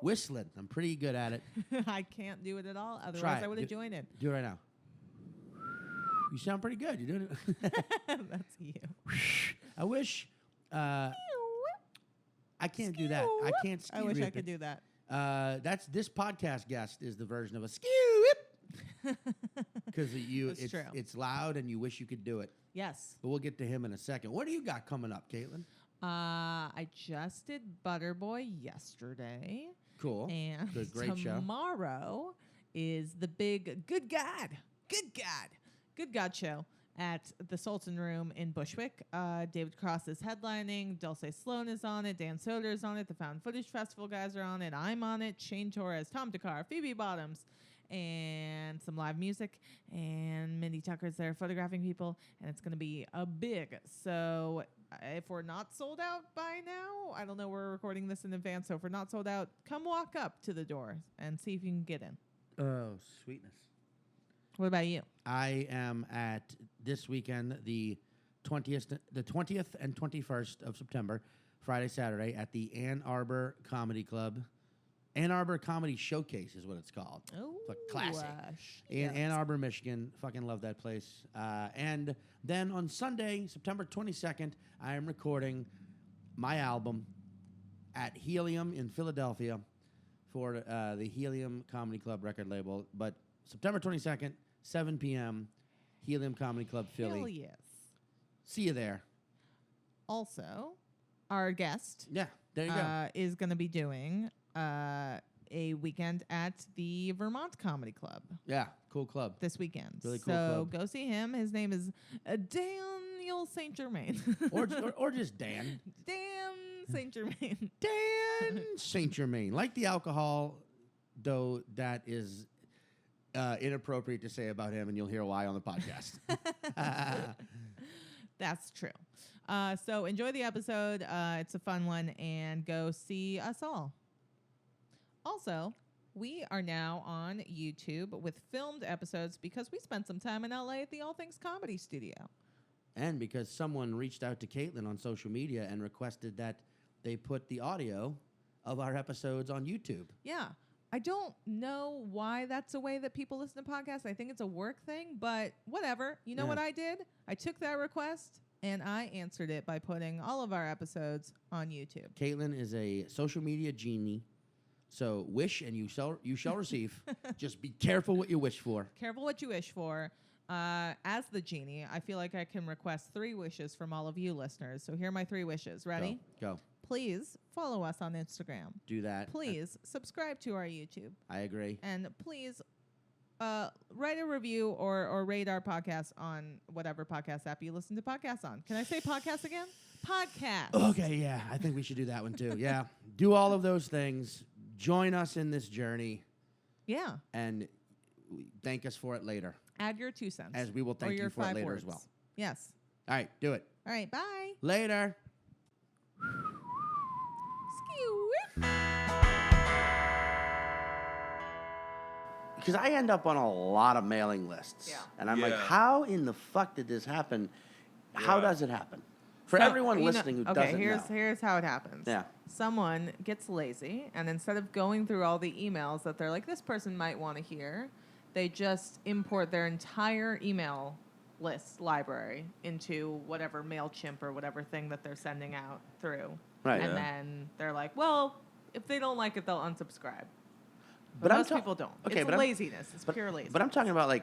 Whistling. I'm pretty good at it. I can't do it at all. Otherwise, I would have joined it. Do it right now. You sound pretty good. You're doing it. That's you. I wish. I can't do that. I can't. I wish I could do that. That's this podcast guest is the version of a skew because it's loud and you wish you could do it. Yes. But we'll get to him in a second. What do you got coming up, Caitlin? I just did Butterboy yesterday. Cool. And great show. Tomorrow is the big Good God show at the Sultan Room in Bushwick. David Cross is headlining. Dulce Sloan is on it. Dan Soder is on it. The Found Footage Festival guys are on it. I'm on it. Shane Torres, Tom Dakar, Phoebe Bottoms, and some live music. And Mindy Tucker's there photographing people. And it's going to be a big. So if we're not sold out by now, I don't know, we're recording this in advance. So if we're not sold out, come walk up to the door and see if you can get in. Oh, sweetness. What about you? I am at this weekend, the 20th and 21st of September, Friday, Saturday, at the Ann Arbor Comedy Club. Ann Arbor Comedy Showcase is what it's called. Oh, it's a classic. In Ann Arbor, Michigan. Fucking love that place. And then on Sunday, September 22nd, I am recording my album at Helium in Philadelphia for the Helium Comedy Club record label. But September 22nd, 7 p.m., Helium Comedy Club, Philly. Hell yes. See you there. Also, our guest there you go. Is going to be doing a weekend at the Vermont Comedy Club. Yeah, cool club. This weekend. Really cool club. So go see him. His name is Daniel St. Germain. or just Dan. Dan St. Germain. Dan St. Germain. Like the alcohol, though, that is inappropriate to say about him, and you'll hear why on the podcast. That's true. So enjoy the episode. It's a fun one, and go see us all. Also, we are now on YouTube with filmed episodes because we spent some time in LA at the All Things Comedy Studio. And because someone reached out to Caitlin on social media and requested that they put the audio of our episodes on YouTube. Yeah. I don't know why that's a way that people listen to podcasts. I think it's a work thing, but whatever. You know what I did? I took that request and I answered it by putting all of our episodes on YouTube. Caitlin is a social media genie. So wish and you shall receive. Just be careful what you wish for. Careful what you wish for. As the genie, I feel like I can request 3 wishes from all of you listeners. So here are my 3 wishes. Ready? Go. Please follow us on Instagram. Do that. Please subscribe to our YouTube. I agree. And please write a review or rate our podcast on whatever podcast app you listen to podcasts on. Can I say podcast again? Podcast. Okay, yeah. I think we should do that one too. Yeah. Do all of those things. Join us in this journey. Yeah. And thank us for it later. Add your 2 cents. As we will thank you for it later as well. Yes. All right, do it. All right, bye. Later. Because I end up on a lot of mailing lists. Yeah. And I'm like, how in the fuck did this happen? Yeah. How does it happen? For everyone listening who doesn't know. Here's how it happens. Yeah. Someone gets lazy, and instead of going through all the emails that they're like, this person might want to hear, they just import their entire email list library into whatever MailChimp or whatever thing that they're sending out through. Right. And then they're like, well, if they don't like it, they'll unsubscribe. But most people don't. Okay, it's laziness. It's pure laziness. But I'm talking about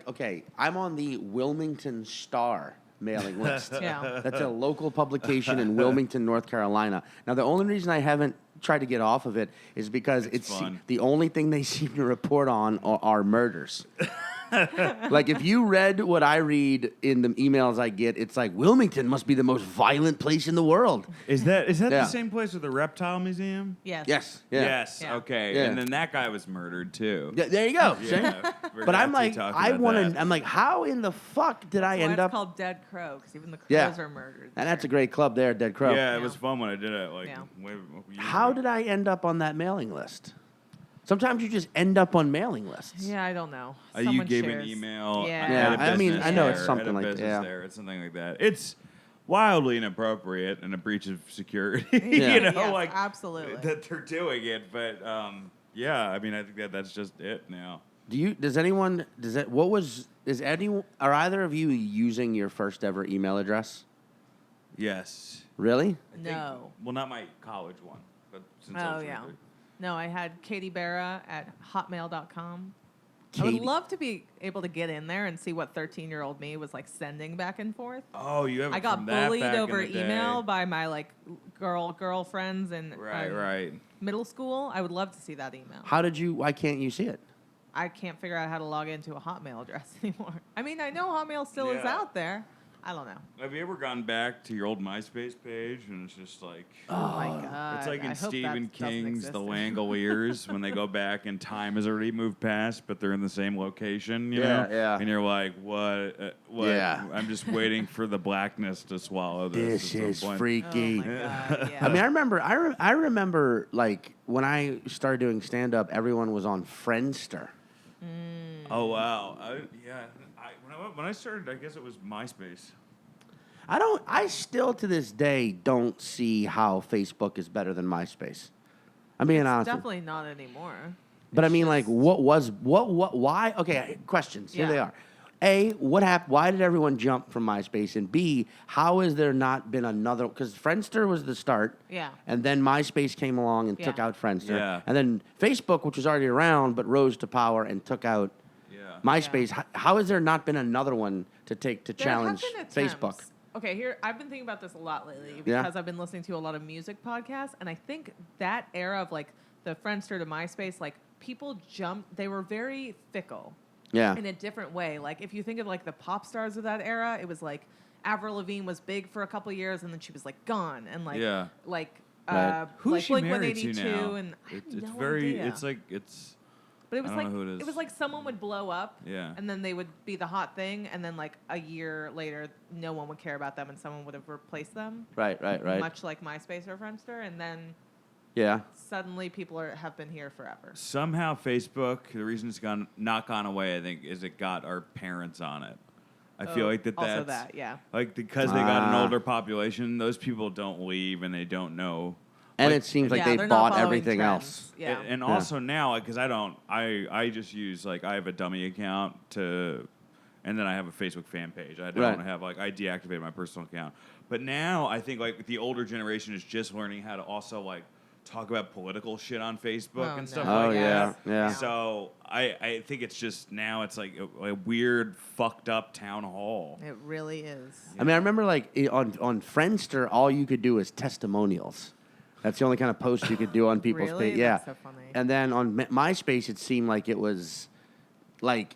I'm on the Wilmington Star mailing list. Yeah. That's a local publication in Wilmington, North Carolina. Now, the only reason I haven't tried to get off of it is because it's the only thing they seem to report on are murders. Like, if you read what I read in the emails I get, it's like, Wilmington must be the most violent place in the world. Is that the same place with the reptile museum? Yes. Yes. Yeah. Yes. Yeah. Okay. Yeah. And then that guy was murdered too. Yeah, there you go. Yeah. But I'm like, I'm like, how in the fuck did I end up? It's called Dead Crow, because even the crows Yeah. are murdered. And that's a great club there, Dead Crow. Yeah, it was fun when I did it. How did I end up on that mailing list? Sometimes you just end up on mailing lists. Yeah, I don't know. You Someone gave shares. an email. Yeah. At a I mean, business I know there, it's something at a like business that. there. It's something like that. It's wildly inappropriate and a breach of security. Yeah. You know, Yes, absolutely. that they're doing it. But Yeah, I mean, I think that's just it now. Is either of you using your first ever email address? Yes. Really? No. Well, not my college one, but since I was 23. No, I had Katie Barra at hotmail.com. I Katie. would love to be able to get in there and see what 13-year-old me was like sending back and forth. Oh, you have it I got from that bullied back over in the day. email by my like girlfriends in Right. middle school. I would love to see that email. Why can't you see it? I can't figure out how to log into a Hotmail address anymore. I mean, I know Hotmail still is Yeah. out there. I don't know. Have you ever gone back to your old MySpace page and it's just like... Oh my God. It's like in I hope Stephen that doesn't King's exist The anymore. Langoliers when they go back and time has already moved past, but they're in the same location, you Yeah, know? yeah. And you're like, what? Yeah. I'm just waiting for the blackness to swallow this. This at some is point. freaky. Oh my God, yeah. I mean, I remember like when I started doing stand up, everyone was on Friendster. Oh, wow. When I started, I guess it was MySpace. I still to this day don't see how Facebook is better than MySpace. I'm being honest. Definitely not anymore. But I It's mean, like, just- why? Okay, questions. Here they Yeah. are. A, what happened? Why did everyone jump from MySpace? And B, how has there not been another? Because Friendster was the start. Yeah. And then MySpace came along and took Yeah. out Friendster. Yeah. And then Facebook, which was already around, but rose to power and took out Yeah. MySpace. How has there not been another one to There challenge have been Facebook? attempts. Okay, here I've been thinking about this a lot lately Yeah. because I've been listening to a lot of music podcasts, and I think that era of like the Friendster to MySpace, like people jumped. They were very fickle. Yeah. In a different way. Like if you think of like the pop stars of that era, it was like Avril Lavigne was big for a couple of years and then she was like gone and like Yeah. like Right. Who's like she Blink married to 182 now? and I have It's no very. idea. It's like it's. But it was I like don't know who it is. it was like someone would blow up, Yeah. and then they would be the hot thing, and then like a year later, no one would care about them, and someone would have replaced them. Right. Much like MySpace or Friendster, and then Yeah. suddenly people have been here forever. Somehow Facebook, the reason it's not gone away, I think, is it got our parents on it. I feel like that's also that, yeah. like because they got an Ah. older population, those people don't leave and they don't know. And Like, it seems like Yeah, they they're not bought following everything trends. else. Yeah. And also now, because I just use like I have a dummy account and then I have a Facebook fan page. I don't Right. have I deactivated my personal account. But now I think like the older generation is just learning how to also like talk about political shit on Facebook Oh, and stuff no. Oh, like yeah, that. yeah. So I think it's just now it's like a weird fucked up town hall. It really is. I mean, I remember like on Friendster, all you could do is testimonials. That's the only kind of post you could do on people's Really? page. Yeah. That's so funny. And then on MySpace, it seemed like it was like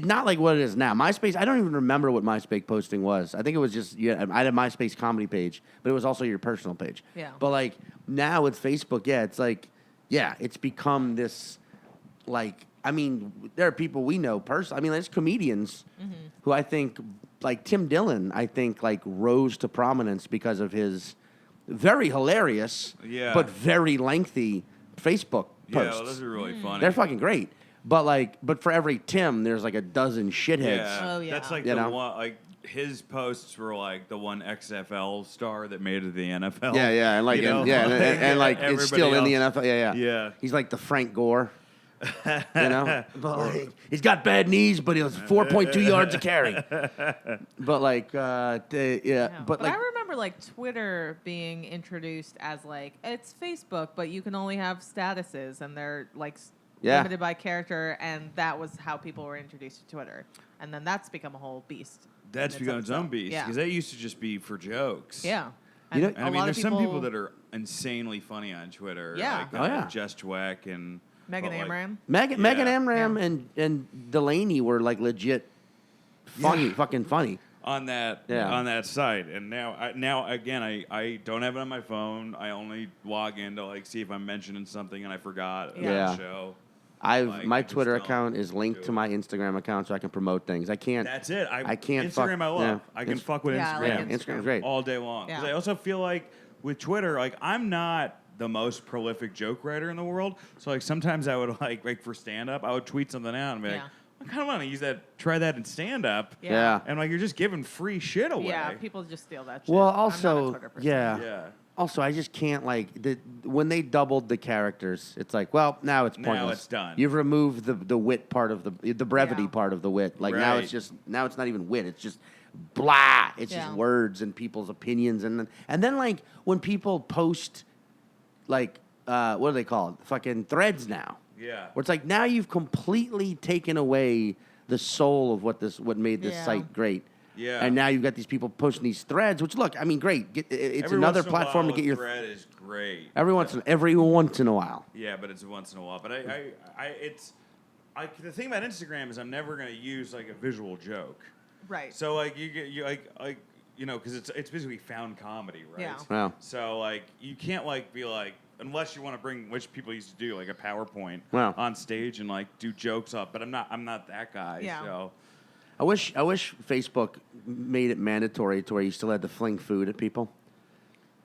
not like what it is now. MySpace, I don't even remember what MySpace posting was. I think it was just I had a MySpace comedy page, but it was also your personal page. Yeah. But like now with Facebook, it's like it's become this like I mean, there are people we know personally. I mean, there's comedians who I think like Tim Dillon, I think like rose to prominence because of his very hilarious but very lengthy Facebook posts. Yeah, well, those are really funny. They're fucking great. But for every Tim, there's like a dozen shitheads. Yeah, Oh, yeah. that's like You the know? one. Like his posts were like the one XFL star that made it to the NFL. Yeah, and like You know, and like it's everybody still in the else- NFL. Yeah. Yeah. He's like the Frank Gore. You know, but like, he's got bad knees, but he was 4.2 yards a carry. But like, but But like, I remember like Twitter being introduced as like it's Facebook, but you can only have statuses, and they're like limited by character, and that was how people were introduced to Twitter, and then that's become a whole beast. That's become its own beast Yeah. because that used to just be for jokes. Yeah. You know- And And I a mean, lot of there's some people that are insanely funny on Twitter. Yeah. Like, Oh, yeah. Jess Dweck and Megan but, like, Amram. Megan Yeah. Amram Yeah. and Delaney were like legit funny, fucking funny. on that site. And now again, I don't have it on my phone. I only log in to like see if I'm mentioning something and I forgot about Yeah. the show. Like, My I just Twitter don't account is linked do to it. my Instagram account so I can promote things. I can't. That's it. I can't fuck- Instagram. I love. yeah. I can It's- fuck with Yeah, I Instagram. like Instagram's great. all day long. 'Cause Yeah. I also feel like with Twitter, like I'm not the most prolific joke writer in the world. So like sometimes I would like for stand up, I would tweet something out and be like, Yeah. I kind of want to use that, try that in stand up. Yeah. And like you're just giving free shit away. Yeah, people just steal that shit. Well, I'm not a also, Twitter person. yeah. Yeah. Also, I just can't when they doubled the characters. It's like, well, now it's pointless. Now it's done. You've removed the wit part of the brevity Yeah. part of the wit. Like now Right. it's not even wit. It's just blah. It's just Yeah. words and people's opinions and then like when people post like what are they called? Fucking threads now. Yeah. Where it's like now you've completely taken away the soul of what made this Yeah. site great. Yeah. And now you've got these people posting these threads, which look, I mean, great. It's Every another once in a platform to while, get your thread is great. every once in a while. Yeah, but it's once in a while. But the thing about Instagram is I'm never gonna use like a visual joke. Right. So like because it's basically found comedy, right? Yeah. Wow. So like you can't like be like unless you want to bring which people used to do like a PowerPoint Wow. on stage and like do jokes up. But I'm not that guy. Yeah. So I wish Facebook made it mandatory to where you still had to fling food at people.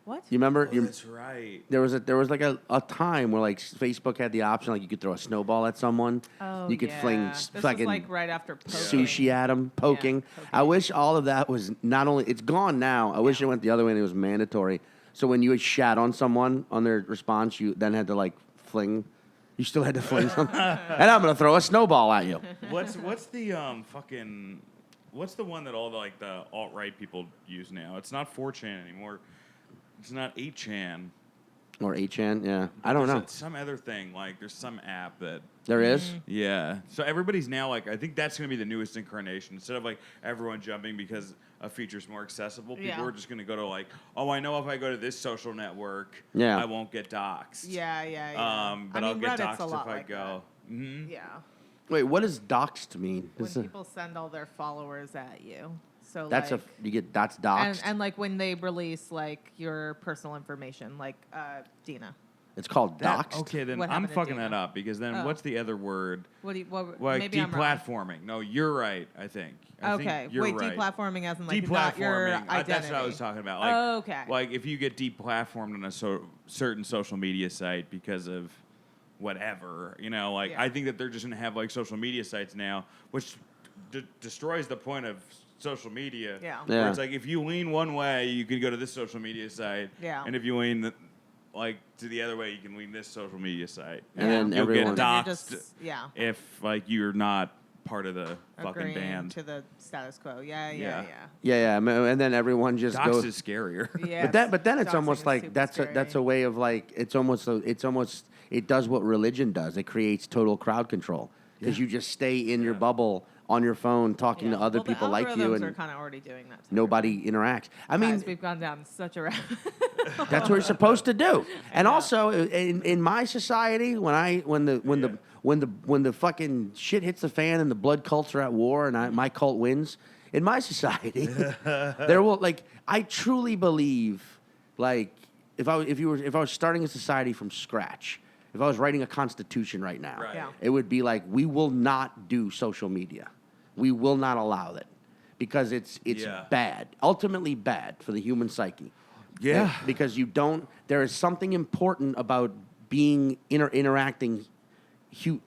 What? You remember? that's right. There was like a time where like Facebook had the option like you could throw a snowball at someone. Oh, you could fling This was fucking like right after poking. sushi at them, poking. I poking. wish all of that was not only it's gone now. I wish it went the other way and it was mandatory. So when you had shat on someone on their response, you then had to like fling. You still had to fling something. And I'm gonna throw a snowball at you. What's the what's the one that all the like the alt-right people use now? It's not 4chan anymore. It's not 8chan. Or 8chan, yeah. I don't know. Some other thing, like there's some app that There is? yeah. So everybody's now like I think that's gonna be the newest incarnation. Instead of like everyone jumping because a feature's more accessible, people Yeah. are just gonna go to like, oh, I know if I go to this social network, Yeah. I won't get doxxed. Yeah. But I I'll mean, get Reddit's a doxxed lot if I like go. Mm-hmm. that. Yeah. Wait, what does doxed mean? When Is it- people send all their followers at you. So that's like, that's doxed. and like when they release like your personal information, like Dina. It's called doxed. Okay, then What I'm happened to fucking Dina? that up because then Oh. what's the other word? What Like maybe I'm wrong. deplatforming. No, you're right. I think. I think Okay. you're Wait, right. deplatforming as in like not your Deplatforming. identity. That's what I was talking about. Like, Oh, okay. Like if you get deplatformed on a certain social media site because of whatever, like Yeah. I think that they're just gonna have like social media sites now, which destroys the point of social media. Yeah. Yeah. Where it's like if you lean one way, you can go to this social media site. Yeah. And if you lean like to the other way, you can lean this social media site. And then you'll everyone- get And then you're doxxed just- yeah. if like you're not part of the fucking Agreeing band. to the status quo. Yeah. Yeah. Yeah, and then everyone just Doxxed goes. is scarier. Yeah. But then it's Doxing almost is like super that's a scary. way of like it does what religion does. It creates total crowd control because you just stay in your bubble on your phone talking to other Well, people like you The algorithms and are kind of already doing that. to nobody interacts. I mean, Guys, we've gone down such a rabbit. that's what you're supposed to do. And also in my society, when the fucking shit hits the fan and the blood cults are at war and my cult wins, in my society, there will I truly believe if I was starting a society from scratch, if I was writing a constitution right now, Right. Yeah. it would be like we will not do social media. We will not allow it because it's Yeah. bad, ultimately bad for the human psyche. Yeah. Because there is something important about being interacting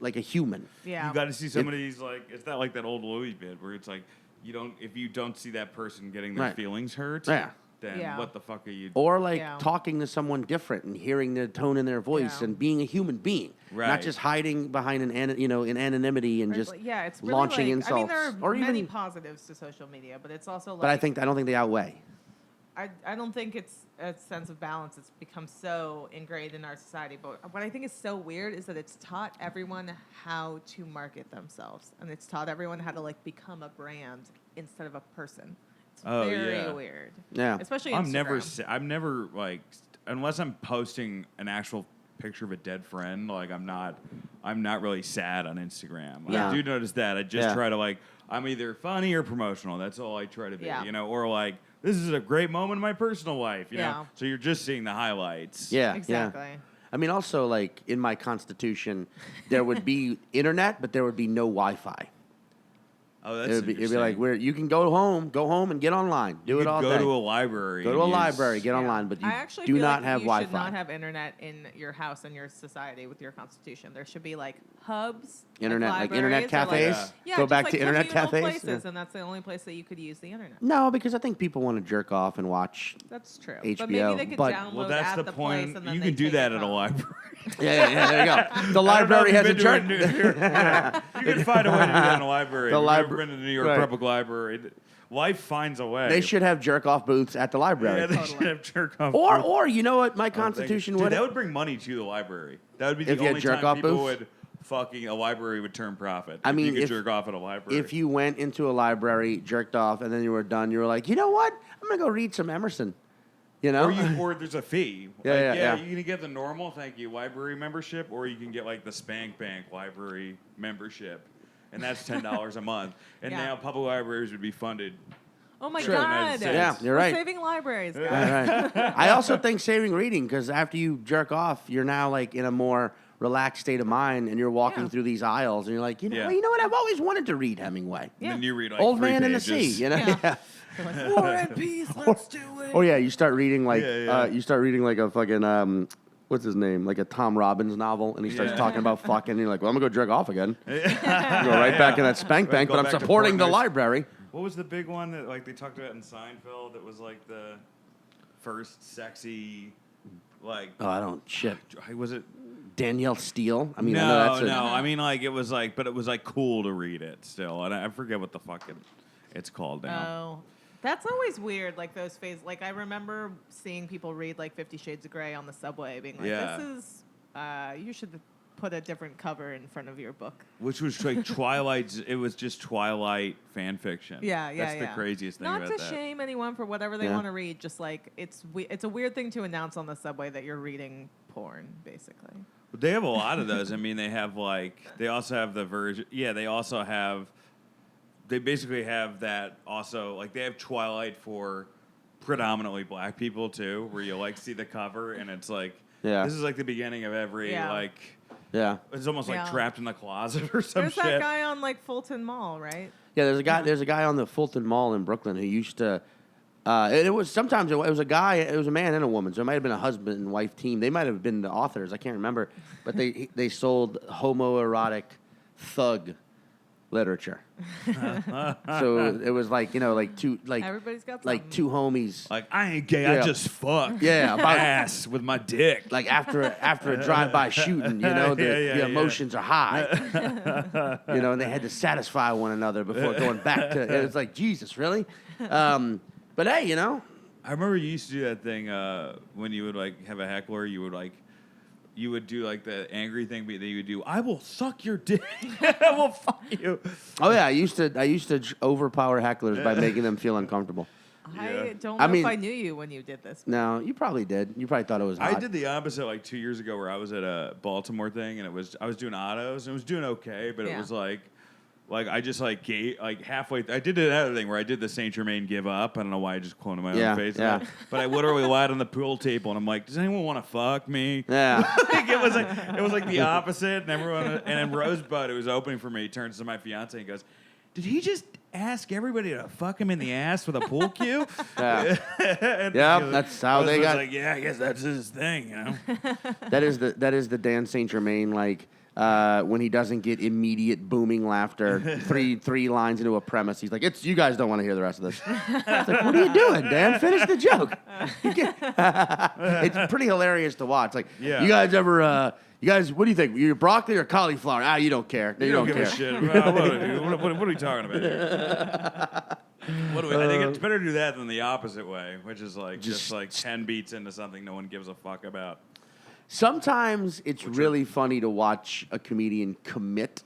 like a human. Yeah. You got to see some of these like it's not like that old Louis bit where it's like if you don't see that person getting their Right. feelings hurt, Yeah. then Yeah. what the fuck are you? Or Yeah. talking to someone different and hearing the tone in their voice Yeah. and being a human being, not Right. just hiding behind in anonymity and Or just it's really launching like, insults. I mean, there are or many even, positives to social media, but it's also like but I don't think they outweigh. I don't think it's a sense of balance. It's become so ingrained in our society. But what I think is so weird is that it's taught everyone how to market themselves, and it's taught everyone how to become a brand instead of a person. It's very yeah. weird. Yeah. Especially I'm Instagram. never like unless I'm posting an actual picture of a dead friend. Like I'm not really sad on Instagram. Yeah. I do notice that. I just Yeah. try to I'm either funny or promotional. That's all I try to be. Yeah. Or this is a great moment in my personal life. You Yeah. know. So you're just seeing the highlights. Yeah. Exactly. Yeah. I mean, also in my constitution, there would be internet, but there would be no Wi-Fi. Oh, that's It'd be interesting. like where you can go home and get online, do it all go day. to a library. Go to a library, get Yeah. online, but you I actually do feel not like have you Wi-Fi. should not have internet in your house and your society with your constitution. There should be like hubs, Internet, like internet libraries, or, cafes. yeah, Go just back like to internet communal cafes. places, and that's the only place that you could use the internet. No, because I think people want to jerk off and watch. That's true. HBO, but maybe they could but- download Well, that's at the place, point. and then You they can do take that it at a home. library. Yeah, there you go. The library has a jerk. You can find a way to do that in a library. The If you've ever libra- been to the New York right. Public Library. Life finds a way. They should have jerk off booths at the library. Yeah, they Totally. should have jerk off. Or you know what? My constitution Dude, would. that would bring money to the library. That would be If the you had only jerk time off people booths? would fucking a library would turn profit. I If mean, you could if- jerk off at a library. If you went into a library, jerked off, and then you were done, you were like, you know what? I'm gonna go read some Emerson. You know? or there's a fee. Yeah, yeah. You can get the normal, thank you, library membership, or you can get like the Spank Bank library membership, and that's $10 a month. And Yeah. now public libraries would be funded. Oh my Sure. God! Yeah, you're We're right. saving libraries, guys. Right, right. I also think saving reading because after you jerk off, you're now like in a more relaxed state of mind, and you're walking Yeah. through these aisles, and you're like, Yeah. you know what? I've always wanted to read Hemingway. Yeah. And then you read like Old 3 Man in the pages. Sea. You know? Yeah. Yeah. They're like, War and Peace, let's do it. Oh yeah, you start reading like Yeah, yeah. you start reading like a fucking what's his name, like a Tom Robbins novel, and he starts Yeah. talking about fucking. And you're like, well, I'm gonna go jerk off again. Go right back in that spank Right, bank, go but I'm back to supporting the Portnoy's. library. What was the big one that like they talked about in Seinfeld? That was like the first sexy, like Oh, I don't shit. was it? Danielle Steele. I mean, I know No, that's a, no. I mean, like it was like, but it was like cool to read it still, and I forget what the fuck it's called now. Oh, that's always weird. Like those phases. Like I remember seeing people read like 50 Shades of Grey on the subway, being like, Yeah. "This is you should put a different cover in front of your book." Which was like Twilight. It was just Twilight fan fiction. Yeah, yeah, That's yeah. the craziest thing Not about to that. shame anyone for whatever they Yeah. want to read. Just like it's a weird thing to announce on the subway that you're reading porn, basically. But they have a lot of those. I mean, they have like they also have the version. Yeah, they also have. They basically have that also. Like they have Twilight for predominantly black people too, where you like see the cover and it's like, Yeah. this is like the beginning of every Yeah. like. yeah. It's almost like Yeah. trapped in the closet or some There's shit. that guy on like Fulton Mall, right? Yeah, there's a guy on the Fulton Mall in Brooklyn who used to. It was sometimes it was a guy, it was a man and a woman, so it might have been a husband and wife team. They might have been the authors, I can't remember, but they sold homoerotic thug literature. So it was like like two Everybody's got like something. two homies. Like I ain't gay, Yeah. I just fuck. Yeah, about- ass with my dick. Like after a drive-by shooting, the Yeah. emotions are high, and they had to satisfy one another before going back to. It was like Jesus, really. But hey, I remember you used to do that thing when you would like have a heckler. You would do like the angry thing, but then you would do, "I will suck your dick. I will fuck you." Oh yeah, I used to overpower hecklers by making them feel uncomfortable. I Yeah. don't know I mean- if I knew you when you did this. No, you probably did. You probably thought it was hot. I did the opposite like 2 years ago, where I was at a Baltimore thing, and I was doing autos, and it was doing okay, but it Yeah. was like I just like halfway. I did another thing where I did the Saint Germain give up. I don't know why I just cloned my Yeah, own face. yeah. But I literally lied on the pool table, and I'm like, "Does anyone want to fuck me?" Yeah. Like, it was like the opposite, and everyone. And then Rosebud, who was opening for me, turns to my fiance and goes, "Did he just ask everybody to fuck him in the ass with a pool cue?" Yeah. And Yep, he was- that's how they Rosebud's got- Like, yeah, I guess that's his thing, you know. That is the Dan Saint Germain when he doesn't get immediate booming laughter, three lines into a premise, he's like, "It's you guys don't want to hear the rest of this." It's like, what are you doing, Dan? Finish the joke. It's pretty hilarious to watch. Like, Yeah. you guys ever? You guys, what do you think? You're broccoli or cauliflower? Ah, you don't care. You don't give care. a shit. Well, what are we talking about here? I think it's better to do that than the opposite way, which is like just like 10 beats into something no one gives a fuck about. Sometimes it's really funny to watch a comedian commit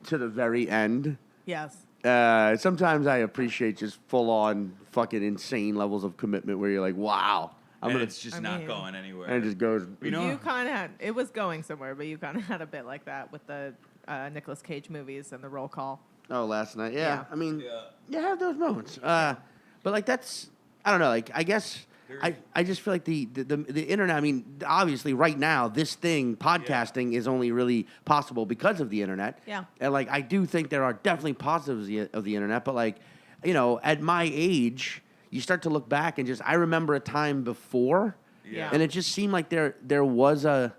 to the very end. Yes. Sometimes I appreciate just full on fucking insane levels of commitment where you're like, wow. It's just I not mean- going anywhere. And it just goes. You know, You kind of had it was going somewhere, but you kind of had a bit like that with the Nicolas Cage movies and the roll call. Oh, last night. Yeah. Yeah. I mean, you have those moments. But like I don't know. Like I guess I just feel like the internet, I mean, obviously right now, this thing, podcasting, is only really possible because of the internet. Yeah. And, like, I do think there are definitely positives of the internet, but, like, you know, at my age, you start to look back and just, I remember a time before, Yeah. and it just seemed like there was a,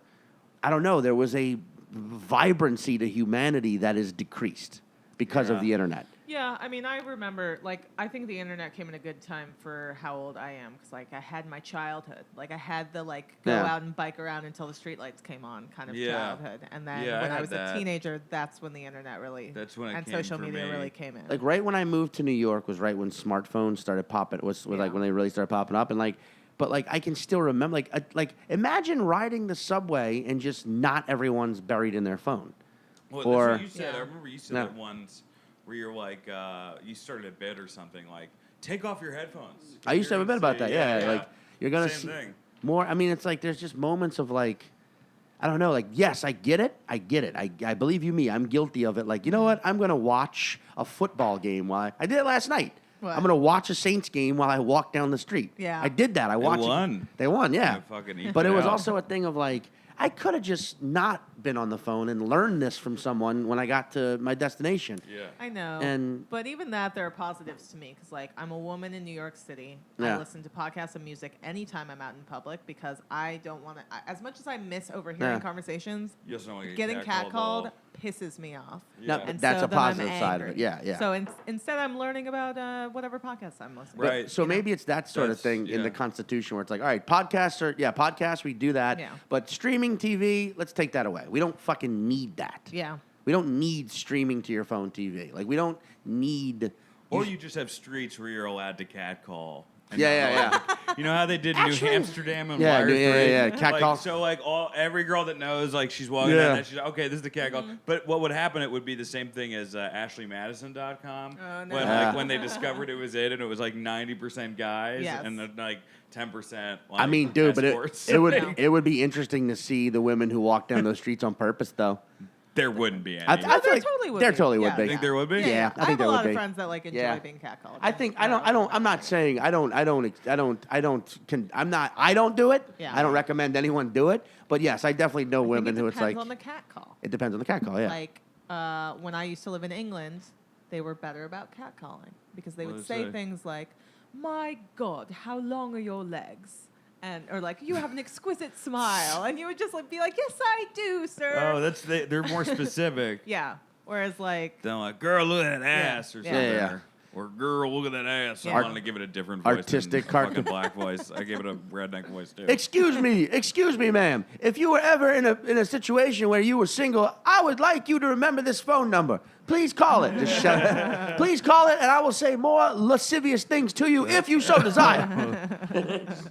I don't know, there was a vibrancy to humanity that is decreased because of the internet. Yeah, I mean, I remember, like, I think the internet came in a good time for how old I am, because, like, I had my childhood. Like, I had the, like, go out and bike around until the streetlights came on kind of childhood. And then when I was a teenager, that's when the internet really, and social media really came in. Like, right when I moved to New York was right when smartphones started popping, like, when they really started popping up, and, like, but, like, I can still remember, like, imagine riding the subway and just not everyone's buried in their phone. Well, or, that's what you said. I remember you said that once, where you're like, you started a bit or something, like, take off your headphones. I used to have a bit about that, like, you're going to see thing. more. I mean, it's like there's just moments of, like, I don't know, like, yes, I get it. I believe you me. I'm guilty of it. Like, you know what? I'm going to watch a football game while I did it last night. What? I'm going to watch a Saints game while I walk down the street. Yeah. I did that. I watched They won. They won, yeah. But it was out. also a thing of, like, I could have just not been on the phone and learned this from someone when I got to my destination. Yeah. I know. But even that, there are positives to me, because, like, I'm a woman in New York City. Yeah. I listen to podcasts and music anytime I'm out in public, because I don't want to, as much as I miss overhearing conversations, You just don't want to getting catcalled catcalled pisses me off. No, Yeah. but that's so a then I'm positive side of it. angry. Yeah. So instead, I'm learning about whatever podcast I'm listening to. Right. So maybe it's that sort of thing in the Constitution where it's like, all right, podcasts, we do that. Yeah. But streaming TV, let's take that away. We don't fucking need that. Yeah. We don't need streaming to your phone TV. Like, we don't need... Or you just have streets where you're allowed to catcall. Yeah. You know how they did Actually, New Amsterdam and yeah, Wire 3? yeah. Catcall. Like, so, like, every girl that knows, like, she's walking down that, she's like, okay, this is the catcall. But what would happen, it would be the same thing as AshleyMadison.com. Oh, no. When they discovered it was it, and it was, like, 90% guys, Yes. and then, like, 10%, like, I mean, dude, but escorts. it would be interesting to see the women who walk down those streets on purpose, though. There wouldn't be any. I feel There like totally would there be. totally would Yeah. be. You think there would be? Yeah, I think have there a would lot be. of friends that, like, enjoy being catcalled. I think I'm not saying I don't do it. Yeah. I don't recommend anyone do it. But yes, I definitely know women who it's like on the cat call. it depends on the cat call. Yeah. Like when I used to live in England, they were better about catcalling, because they What would did they say say? things like, "My God, how long are your legs?" Or like, "You have an exquisite smile," and you would just like be like, "Yes, I do, sir." Oh, they're more specific. Yeah. Whereas like, They're like, girl, look at that ass, or Yeah. something. Yeah. Or girl, look at that ass. Yeah. I wanted to give it a different voice. Artistic than cartoon. fucking black voice. I gave it a redneck voice too. Excuse me, ma'am. If you were ever in a situation where you were single, I would like you to remember this phone number. Please call it. Just shut it. Please call it, and I will say more lascivious things to you if you so desire.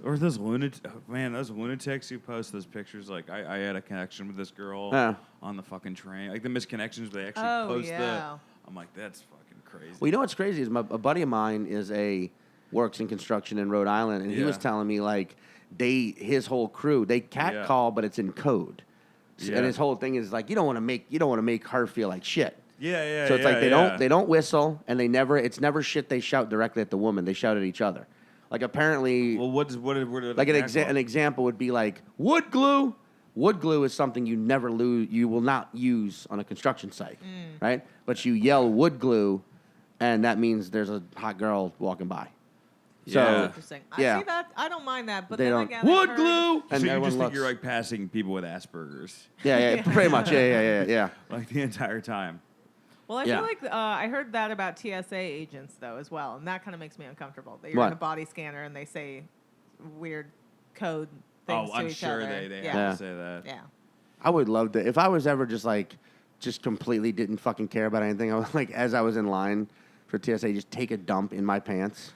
Or those lunatics who post those pictures. Like, I had a connection with this girl on the fucking train. Like the Misconnections, they actually post I'm like, that's fucking crazy. Well, you know what's crazy is a buddy of mine works in construction in Rhode Island, and he was telling me like his whole crew they catcall, but it's in code. Yeah. And his whole thing is like you don't want to make her feel like shit. Yeah. So it's like they don't whistle, and it's never shit they shout directly at the woman. They shout at each other. Like apparently, Well, what like an example would be like wood glue. Wood glue is something you will not use on a construction site, right? But you yell wood glue, and that means there's a hot girl walking by. So Yeah. interesting. Yeah. I see that. I don't mind that, but they then don't again, I've wood heard- glue, So and you everyone just think looks. you're like passing people with Asperger's, yeah, pretty much, yeah. like the entire time. Well, I Yeah. feel like I heard that about TSA agents though as well, and that kind of makes me uncomfortable. That you're in a What? body scanner and they say weird code things to I'm each sure other. they yeah. have to say that. Yeah. I would love to if I was ever just completely didn't fucking care about anything. I was like, as I was in line for TSA, just take a dump in my pants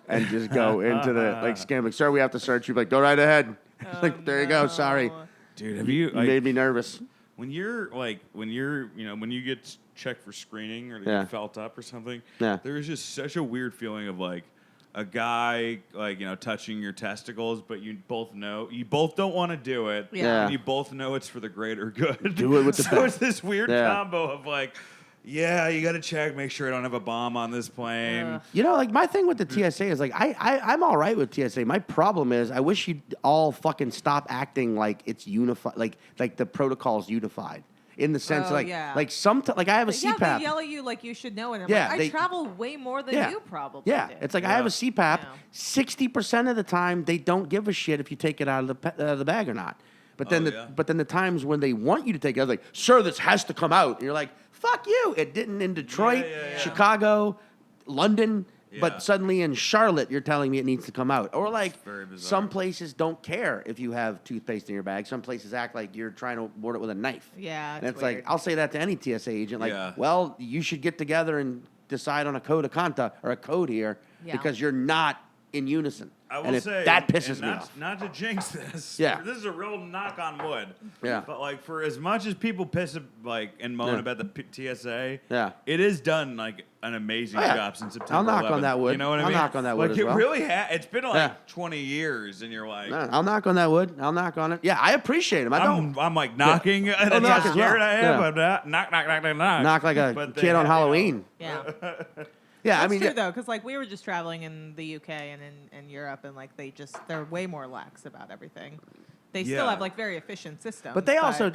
and just go into the scan. Like, sir, we have to search you. Like, go right ahead. Like, there you go. Sorry, Dude, have you you made me nervous. when you get checked for screening or Yeah. you felt up or something, Yeah. there is just such a weird feeling of like a guy touching your testicles, but you both don't want to do it, Yeah. and you both know it's for the greater good. Do it with the so best. it's this weird Yeah. combo of like Yeah, you got to check, make sure I don't have a bomb on this plane. You know, like my thing with the TSA is like I'm all right with TSA. My problem is I wish you'd all fucking stop acting like it's unified, like the protocol's unified. In the sense, like I have a CPAP. Yeah, they yell at you like you should know it. I'm like, I travel way more than you probably do. It's like I have a CPAP. 60% of the time, they don't give a shit if you take it out of the bag or not. But then the times when they want you to take it out, like, sir, this has to come out. And you're like, fuck you. It didn't in Detroit, Chicago, London. But suddenly in Charlotte, you're telling me it needs to come out. Or like some places don't care if you have toothpaste in your bag. Some places act like you're trying to board it with a knife. Yeah, and it's like, I'll say that to any TSA agent. Like, well, you should get together and decide on a code of conduct or a code here because you're not in unison. I will say that pisses me off. Not to jinx this. Yeah. This is a real knock on wood. Yeah. But like for as much as people piss and moan about the TSA, it is done like an amazing job since September. I'll knock 11th. on that wood. You know what I mean? I'll knock on that wood like as well. It really it's been like 20 years, and you're like, I'll knock on that wood. I'll knock on it. Yeah, I appreciate him. I'm like knocking. That's how scared I am. But knock. Knock like a kid on Halloween. Yeah. Yeah, That's true though, because like we were just traveling in the UK and in Europe, and like they're way more lax about everything. They still have like very efficient systems. But they also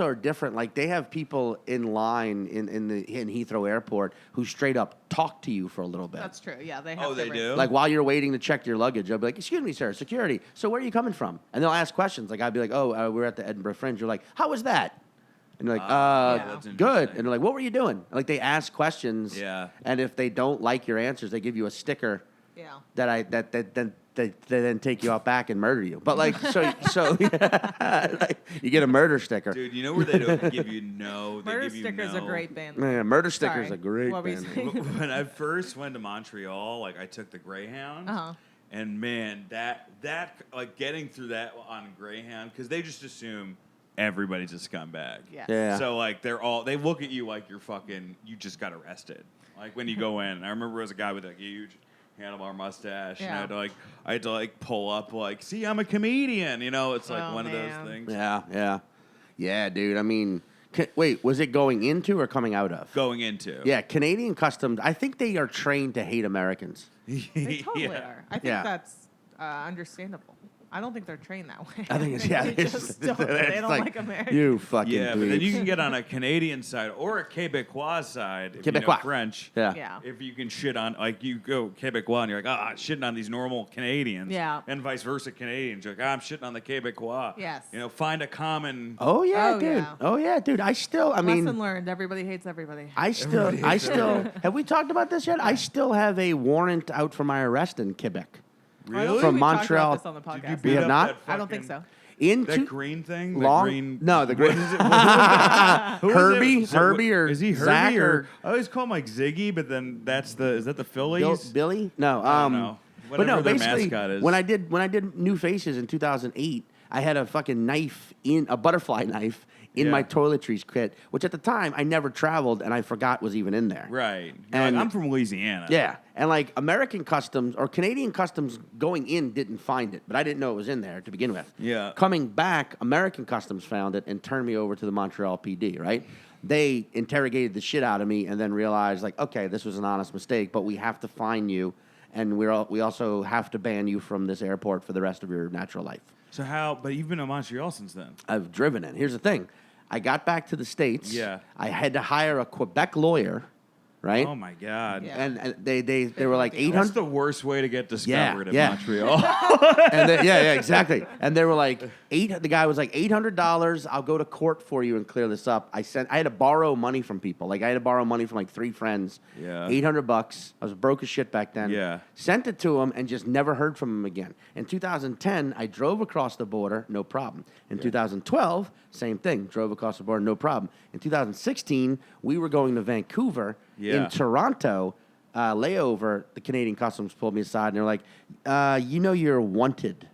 are different. Like they have people in line in Heathrow Airport who straight up talk to you for a little bit. That's true. Yeah, they have. They do. Like while you're waiting to check your luggage, they'll be like, "Excuse me, sir, security. So where are you coming from?" And they'll ask questions. Like I'd be like, "Oh, we're at the Edinburgh Fringe." You're like, "How was that?" And you're like, good. And they're like, what were you doing? Like they ask questions. Yeah. And if they don't like your answers, they give you a sticker. Yeah. That they then take you out back and murder you. But like so like, you get a murder sticker. Dude, you know where they don't give you no. They murder give you stickers no. are great band. Yeah, murder stickers are great band. When I first went to Montreal, like I took the Greyhound. And man, that like getting through that on Greyhound, because they just assume everybody's a scumbag. Yeah. So like they look at you like you just got arrested. Like when you go in. I remember there was a guy with a huge handlebar mustache, and I had to pull up like, see, I'm a comedian. You know, it's like one of those things. Yeah, dude. I mean, wait, was it going into or coming out of? Going into. Yeah, Canadian customs. I think they are trained to hate Americans. They totally are. I think that's understandable. I don't think they're trained that way. I think it's they don't like Americans. You fucking but then you can get on a Canadian side or a Quebecois side if you know French. Yeah. If you can shit on, like you go Quebecois and you're like, shitting on these normal Canadians. Yeah. And vice versa, Canadians. You're like, I'm shitting on the Quebecois. Yes. You know, find a common. Oh yeah, dude. Oh yeah, dude. I mean. Lesson learned. Everybody hates everybody. I still. Have we talked about this yet? I still have a warrant out for my arrest in Quebec. Really? From Montreal. Talked about this on the podcast. Did you beat have up not? that I don't think so. That green thing? No, the green. Herbie or is he Herbie Zach or I always call him like Ziggy, but then is that the Phillies? Billy? No. No. But no, their basically, mascot is. when I did New Faces in 2008, I had a fucking knife a butterfly knife in my toiletries kit, which at the time I never traveled and I forgot was even in there. Right. And like, I'm from Louisiana. Yeah. And like American customs or Canadian customs going in didn't find it, but I didn't know it was in there to begin with. Yeah. Coming back, American customs found it and turned me over to the Montreal PD, right? They interrogated the shit out of me and then realized like, okay, this was an honest mistake, but we have to fine you and we also have to ban you from this airport for the rest of your natural life. So but you've been to Montreal since then. I've driven it. Here's the thing. I got back to the States. Yeah. I had to hire a Quebec lawyer, right? Oh my God. Yeah. And they were like 800. That's the worst way to get discovered in Montreal. And exactly. And they were like the guy was like $800. I'll go to court for you and clear this up. I had to borrow money from people. Like I had to borrow money from like 3 friends. Yeah. $800. I was broke as shit back then. Yeah. Sent it to him and just never heard from him again. In 2010, I drove across the border, no problem. In 2012, same thing. Drove across the border, no problem. In 2016, we were going to Vancouver. Yeah. In Toronto, layover, the Canadian Customs pulled me aside and they're like, you're wanted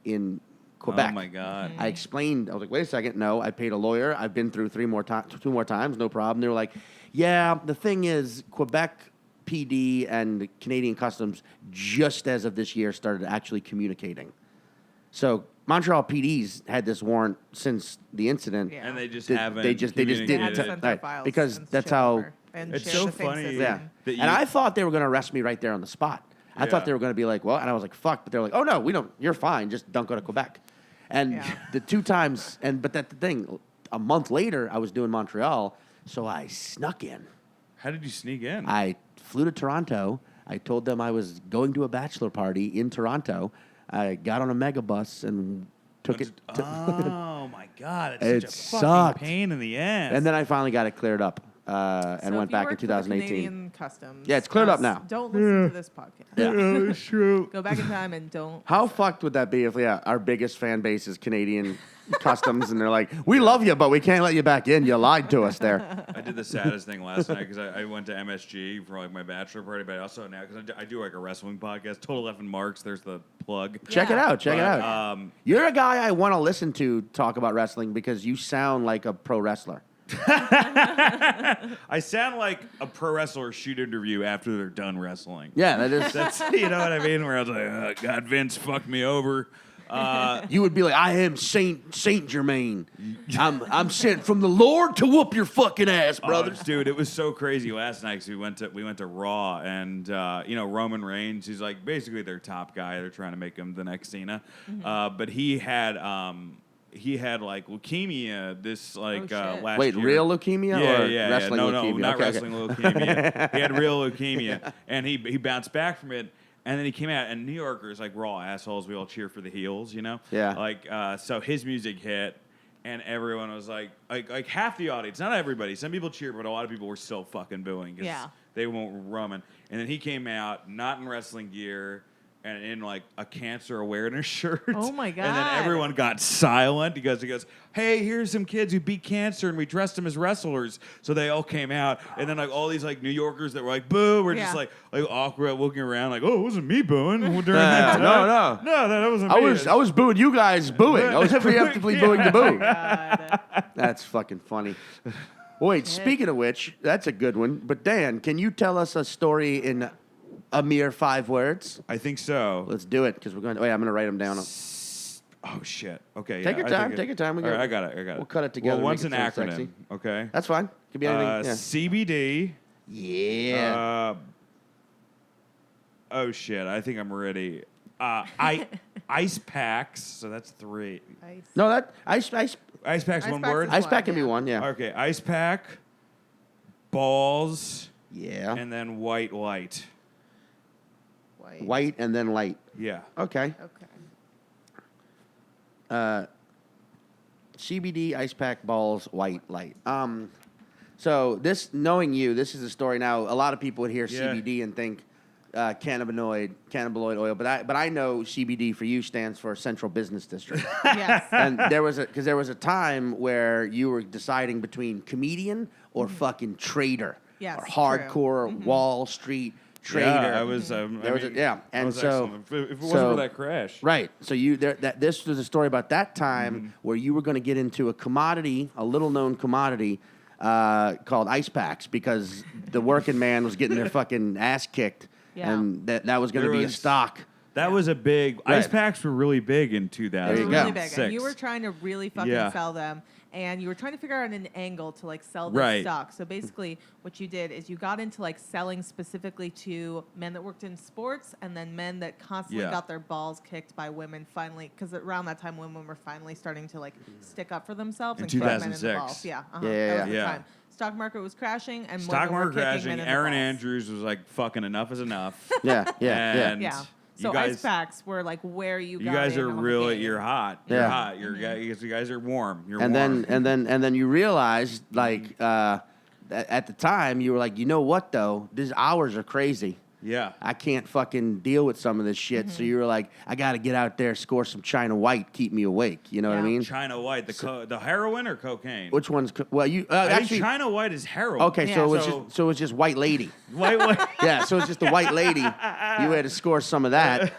in Quebec. Oh my God. I explained, I was like, wait a second, no, I paid a lawyer. I've been through 2 more times, no problem. They were like, yeah, the thing is, Quebec PD and Canadian Customs, just as of this year, started actually communicating. So Montreal PD's had this warrant since the incident. Yeah. And they just Did- haven't. They just didn't They had to send their right, files because and that's shit how over. and It's share so the same funny. system. Yeah. That And you- I thought they were going to arrest me right there on the spot. I thought Yeah. they were going to be like, well, and I was like, fuck. But they're like, oh, no, we don't. You're fine. Just don't go to Quebec. And Yeah. the 2 times, but that's the thing. A month later, I was doing Montreal, so I snuck in. How did you sneak in? I flew to Toronto. I told them I was going to a bachelor party in Toronto. I got on a megabus and took it. Oh my God! It It's such a sucked. fucking pain in the ass. And then I finally got it cleared up and So went if you back in work for the 2018. Canadian Customs, Yeah, it's cleared up guys, now. Don't listen to this podcast. Yeah. it's true. Go back in time and don't. How fucked would that be if our biggest fan base is Canadian Customs and they're like, we love you, but we can't let you back in. You lied to us there. I did the saddest thing last night because I went to MSG for like my bachelor party, but also now because I do like a wrestling podcast, Total F and Marks. There's the plug. Check it Yeah. out. Check it But, out. You're a guy I want to listen to talk about wrestling because you sound like a pro wrestler. I sound like a pro wrestler shoot interview after they're done wrestling. Yeah, that is. That's you know what I mean. Where I was like, God, Vince fucked me over. You would be like, I am Saint Germain. I'm sent from the Lord to whoop your fucking ass, brothers. Dude, it was so crazy last night because we went to Raw and Roman Reigns, he's like basically their top guy. They're trying to make him the next Cena, but he had like leukemia this like shit. last Wait, year. real leukemia or wrestling No, leukemia? not Okay, okay. wrestling leukemia. He had real leukemia, and he bounced back from it. And then he came out, and New Yorkers, like, we're all assholes. We all cheer for the heels, you know? Yeah. Like, so his music hit, and everyone was like half the audience, not everybody. Some people cheered, but a lot of people were still fucking booing because Yeah. they won't Roman. And then he came out, not in wrestling gear, and in, like, a cancer awareness shirt. Oh, my And then God. everyone got silent because he goes, hey, here's some kids who beat cancer, and we dressed them as wrestlers. So they all came out, and then, like, all these, like, New Yorkers that were like, boo, were just, Yeah. like awkward looking around, like, oh, it wasn't me booing during No, that time. no. No, that wasn't me. I was booing you guys booing. I was preemptively booing the boo. God. That's fucking funny. Wait, speaking of which, that's a good one. But Dan, can you tell us a story in a mere 5 words? I think so. Let's do it because we're going to. Wait, I'm going to write them down. Oh, shit. Okay. Take yeah, your I time. think Take your time. We All right, got- I got it. We'll cut it together, Well, one's an make it sound acronym, sexy. okay? That's fine. Could be anything. Yeah. CBD. Yeah. Oh, shit. I think I'm ready. Ice Packs. So that's 3. Nice. No, that ice Ice Packs, Ice one Packs word? is ice one, pack can be yeah. one. Yeah. Okay. Ice Pack, balls, Yeah. and then white light. White and then light. Yeah. Okay. Okay. CBD ice pack balls white light. So this knowing you, this is a story. Now a lot of people would hear Yeah. CBD and think cannabinoid oil, but I know CBD for you stands for Central Business District. Yes. And there was a time where you were deciding between comedian or fucking trader, Yes, or true. hardcore Wall Street trader. Yeah, I was. There was a- yeah, that and was so- excellent. If it wasn't so- for that crash. Right. So this was a story about that time where you were going to get into a commodity, a little known commodity called ice packs because the working man was getting their fucking ass kicked, Yeah. and that was going to There be a was- stock. That was a big. Right. Ice packs were really big in 2000. There you go. Really big. And you were trying to really fucking Yeah. sell them. And you were trying to figure out an angle to like sell this Right. stock. So basically, what you did is you got into like selling specifically to men that worked in sports, and then men that constantly Yeah. got their balls kicked by women. Finally, because around that time, women were finally starting to like stick up for themselves In and kick men in the 2006. balls. Yeah, Yeah, yeah, that was the yeah. time. Stock market was crashing, and Stock women were market kicking crashing. men in the Aaron balls. Andrews was like, "Fucking enough is enough." Yeah, yeah, and yeah. Yeah. You So guys, ice packs were like where you you got guys in are on the really. game. You're hot. You're Yeah. hot. You guys are warm. You're And warm. then you realized like at the time you were like, you know what though, these hours are crazy. yeah. I can't fucking deal with some of this shit. So you were like, I got to get out there, score some China White, keep me awake. You know what I Yeah. mean? China White, the heroin or cocaine? Which one's well? You I think actually China White is heroin. okay. Yeah. So it was So- just it was White Lady. White. Yeah. So it's just the White Lady. You had to score some of that.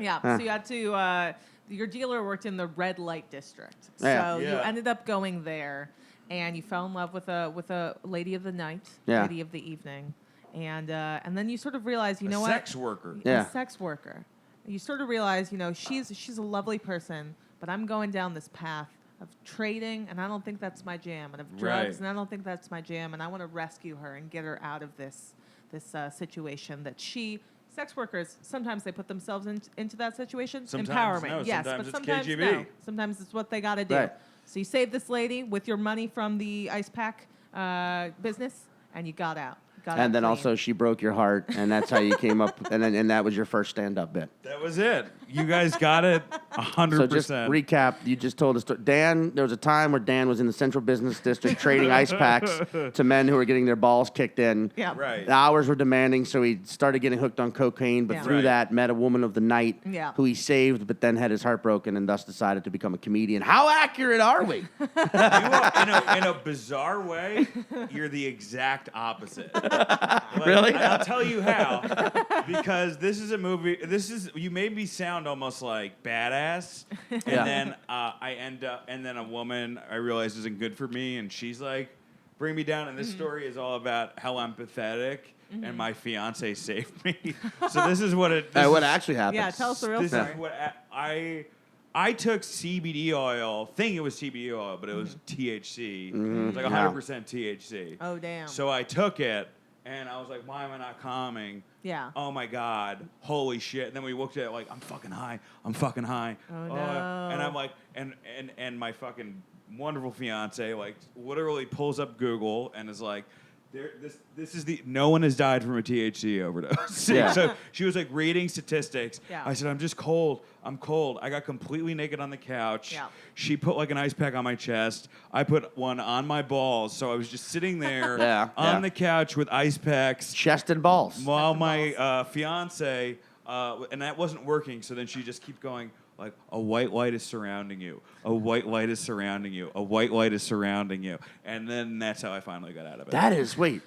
Yeah, so you had to. Your dealer worked in the red light district, so Yeah. you Yeah. ended up going there, and you fell in love with a lady of the night, Yeah. lady of the evening, and then you sort of realized, you A know what, sex worker. Yeah. a sex worker. You sort of realize, she's a lovely person, but I'm going down this path trading, and I don't think that's my jam, and of drugs, Right. and I don't think that's my jam, and I want to rescue her and get her out of this situation that sex workers, sometimes they put themselves into that situation. Sometimes Empowerment, no, yes, sometimes but it's sometimes KGB. no. Sometimes it's what they got to do. Right. So you save this lady with your money from the ice pack business, and you got out. And then also she broke your heart, and that's how you came up, and that was your first stand-up bit. That was it. You guys got it 100%. So just recap, you just told us. Dan, there was a time where Dan was in the Central Business District trading ice packs to men who were getting their balls kicked in. Yeah. Right. The hours were demanding, so he started getting hooked on cocaine, but Yeah. through Right. that met a woman of the night Yeah. who he saved, but then had his heart broken and thus decided to become a comedian. How accurate are we? You are, in a bizarre way, you're the exact opposite. Like, Really? and I'll tell you how. Because this is a movie. You made me sound almost like badass, and Yeah. then I end up, and then a woman I realize isn't good for me, and she's like, "Bring me down." And this story is all about how I'm pathetic, and my fiance saved me. So this is what it. What actually happened? Yeah, tell us the real This story. is what I took CBD oil, thinking it was CBD oil, but it was THC. It was like 100% THC. Oh, damn. So I took it, and I was like, why am I not calming? Yeah. Oh, my God. Holy shit. And then we looked at it like, I'm fucking high. I'm fucking high. Oh, no. And I'm like, and my fucking wonderful fiance, like, literally pulls up Google and is like, this is no one has died from a THC overdose. Yeah. So she was like reading statistics. Yeah. I said, I'm just cold. I'm cold. I got completely naked on the couch. Yeah. She put like an ice pack on my chest. I put one on my balls. So I was just sitting there on the couch with ice packs. Chest and balls. While my fiance, and that wasn't working. So then she just keeps going, like, a white light is surrounding you. A white light is surrounding you. A white light is surrounding you. And then that's how I finally got out of it. That is, wait.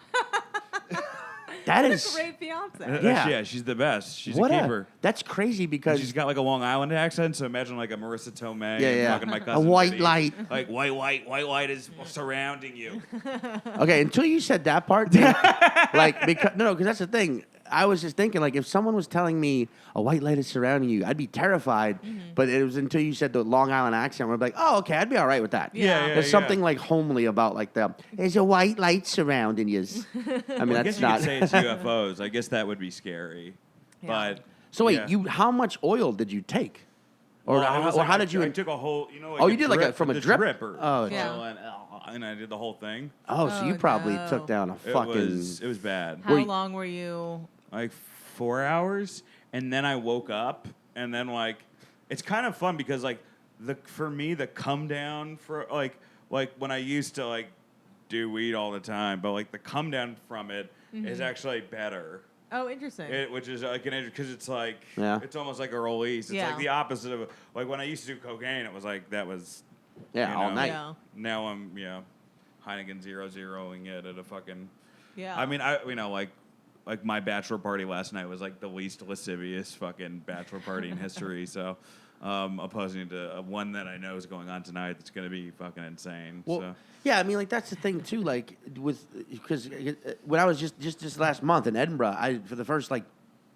That What is a great fiance. Yeah. She's the best. She's what a keeper. That's crazy because She's got like a Long Island accent, so imagine like a Marissa Tomei. Yeah. Fucking my A cousin white Vinny. light. Like white light is surrounding you. Okay, until you said that part, like because because that's the thing. I was just thinking, like, if someone was telling me a white light is surrounding you, I'd be terrified. But it was until you said the Long Island accent, where I'd be like, oh, okay, I'd be all right with that. Yeah. There's something like homely about like there's a white light surrounding you. I mean, I that's guess not. you could say it's UFOs. I guess that would be scary. Yeah. But So wait, yeah. how much oil did you take? Or, Well, it was like how did you? I took a whole, like Oh, a you did like drip, from a the drip? dripper. Oh, Yeah. And I did the whole thing. Oh, so you Oh, probably no. took down a It fucking. was bad. How Were you- long were you? Like 4 hours, and then I woke up, and then like it's kind of fun because like for me the come down for like when I used to like do weed all the time, but like the come down from it is actually better. Oh, interesting. Which is like because it's like Yeah. it's almost like a release. It's Yeah. like the opposite of like when I used to do cocaine. It was like that was all night. Yeah. Now I'm Heineken 0-0ing it at a fucking. Yeah. I mean like my bachelor party last night was like the least lascivious fucking bachelor party in history. So, opposing to one that I know is going on tonight, that's going to be fucking insane. Well, so. yeah, I mean, like that's the thing too. Like because when I was just last month in Edinburgh, for the first like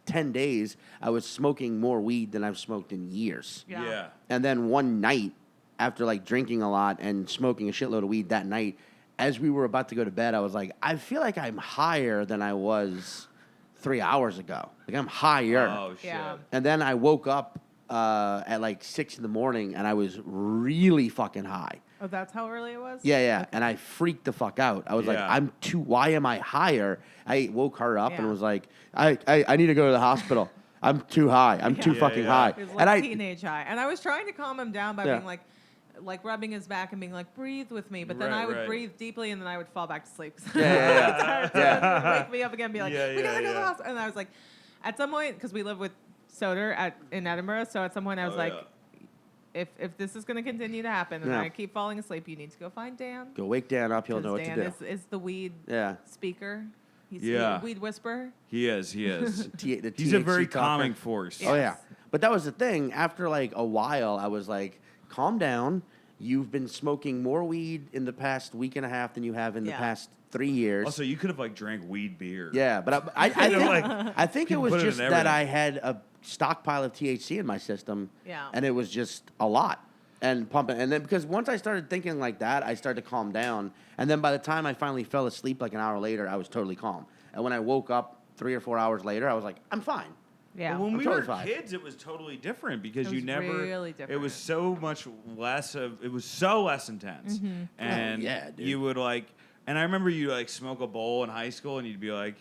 10 days, I was smoking more weed than I've smoked in years. Yeah. And then one night, after like drinking a lot and smoking a shitload of weed that night, as we were about to go to bed, I was like, I feel like I'm higher than I was 3 hours ago. Like I'm higher. Oh shit. Yeah. And then I woke up at like 6 in the morning, and I was really fucking high. Oh, that's how early it was? Yeah. And I freaked the fuck out. I was like, Yeah. why am I higher? I woke her up and Yeah. was like, I need to go to the hospital. I'm too high. I'm too Yeah, fucking yeah. high. It was And like teenage high. And I was trying to calm him down by Yeah. being like rubbing his back and being like, breathe with me. But then Right, I would right. breathe deeply and then I would fall back to sleep. Yeah. Wake me up again and be like, Yeah, we gotta yeah, go to the yeah. hospital. And I was like, at some point, because we live with Soder in Edinburgh, so at some point I was Oh, like, yeah. if this is going to continue to happen and Yeah. I keep falling asleep, you need to go find Dan. Go wake Dan up. He'll know what Dan to do. is the weed Yeah. speaker. He's Yeah. the weed whisperer. He is. The He's a THC very talker. calming force. Oh, yeah. Yes. But that was the thing. After like a while, I was like, calm down. You've been smoking more weed in the past week and a half than you have in the Yeah. past 3 years. Also, you could have like drank weed beer. Yeah, but I Kind of think, like, I think it you was put it in just that everything. I had a stockpile of THC in my system, Yeah. and it was just a lot. and pumping. And then because once I started thinking like that, I started to calm down. And then by the time I finally fell asleep, like an hour later, I was totally calm. And when I woke up 3 or 4 hours later, I was like, I'm fine. Yeah. But when we totally were fine. kids, it was totally different because It you was never. really different. It was so much less of. It was so less intense, Mm-hmm. and yeah, dude. you would like. And I remember you like smoke a bowl in high school, and you'd be like,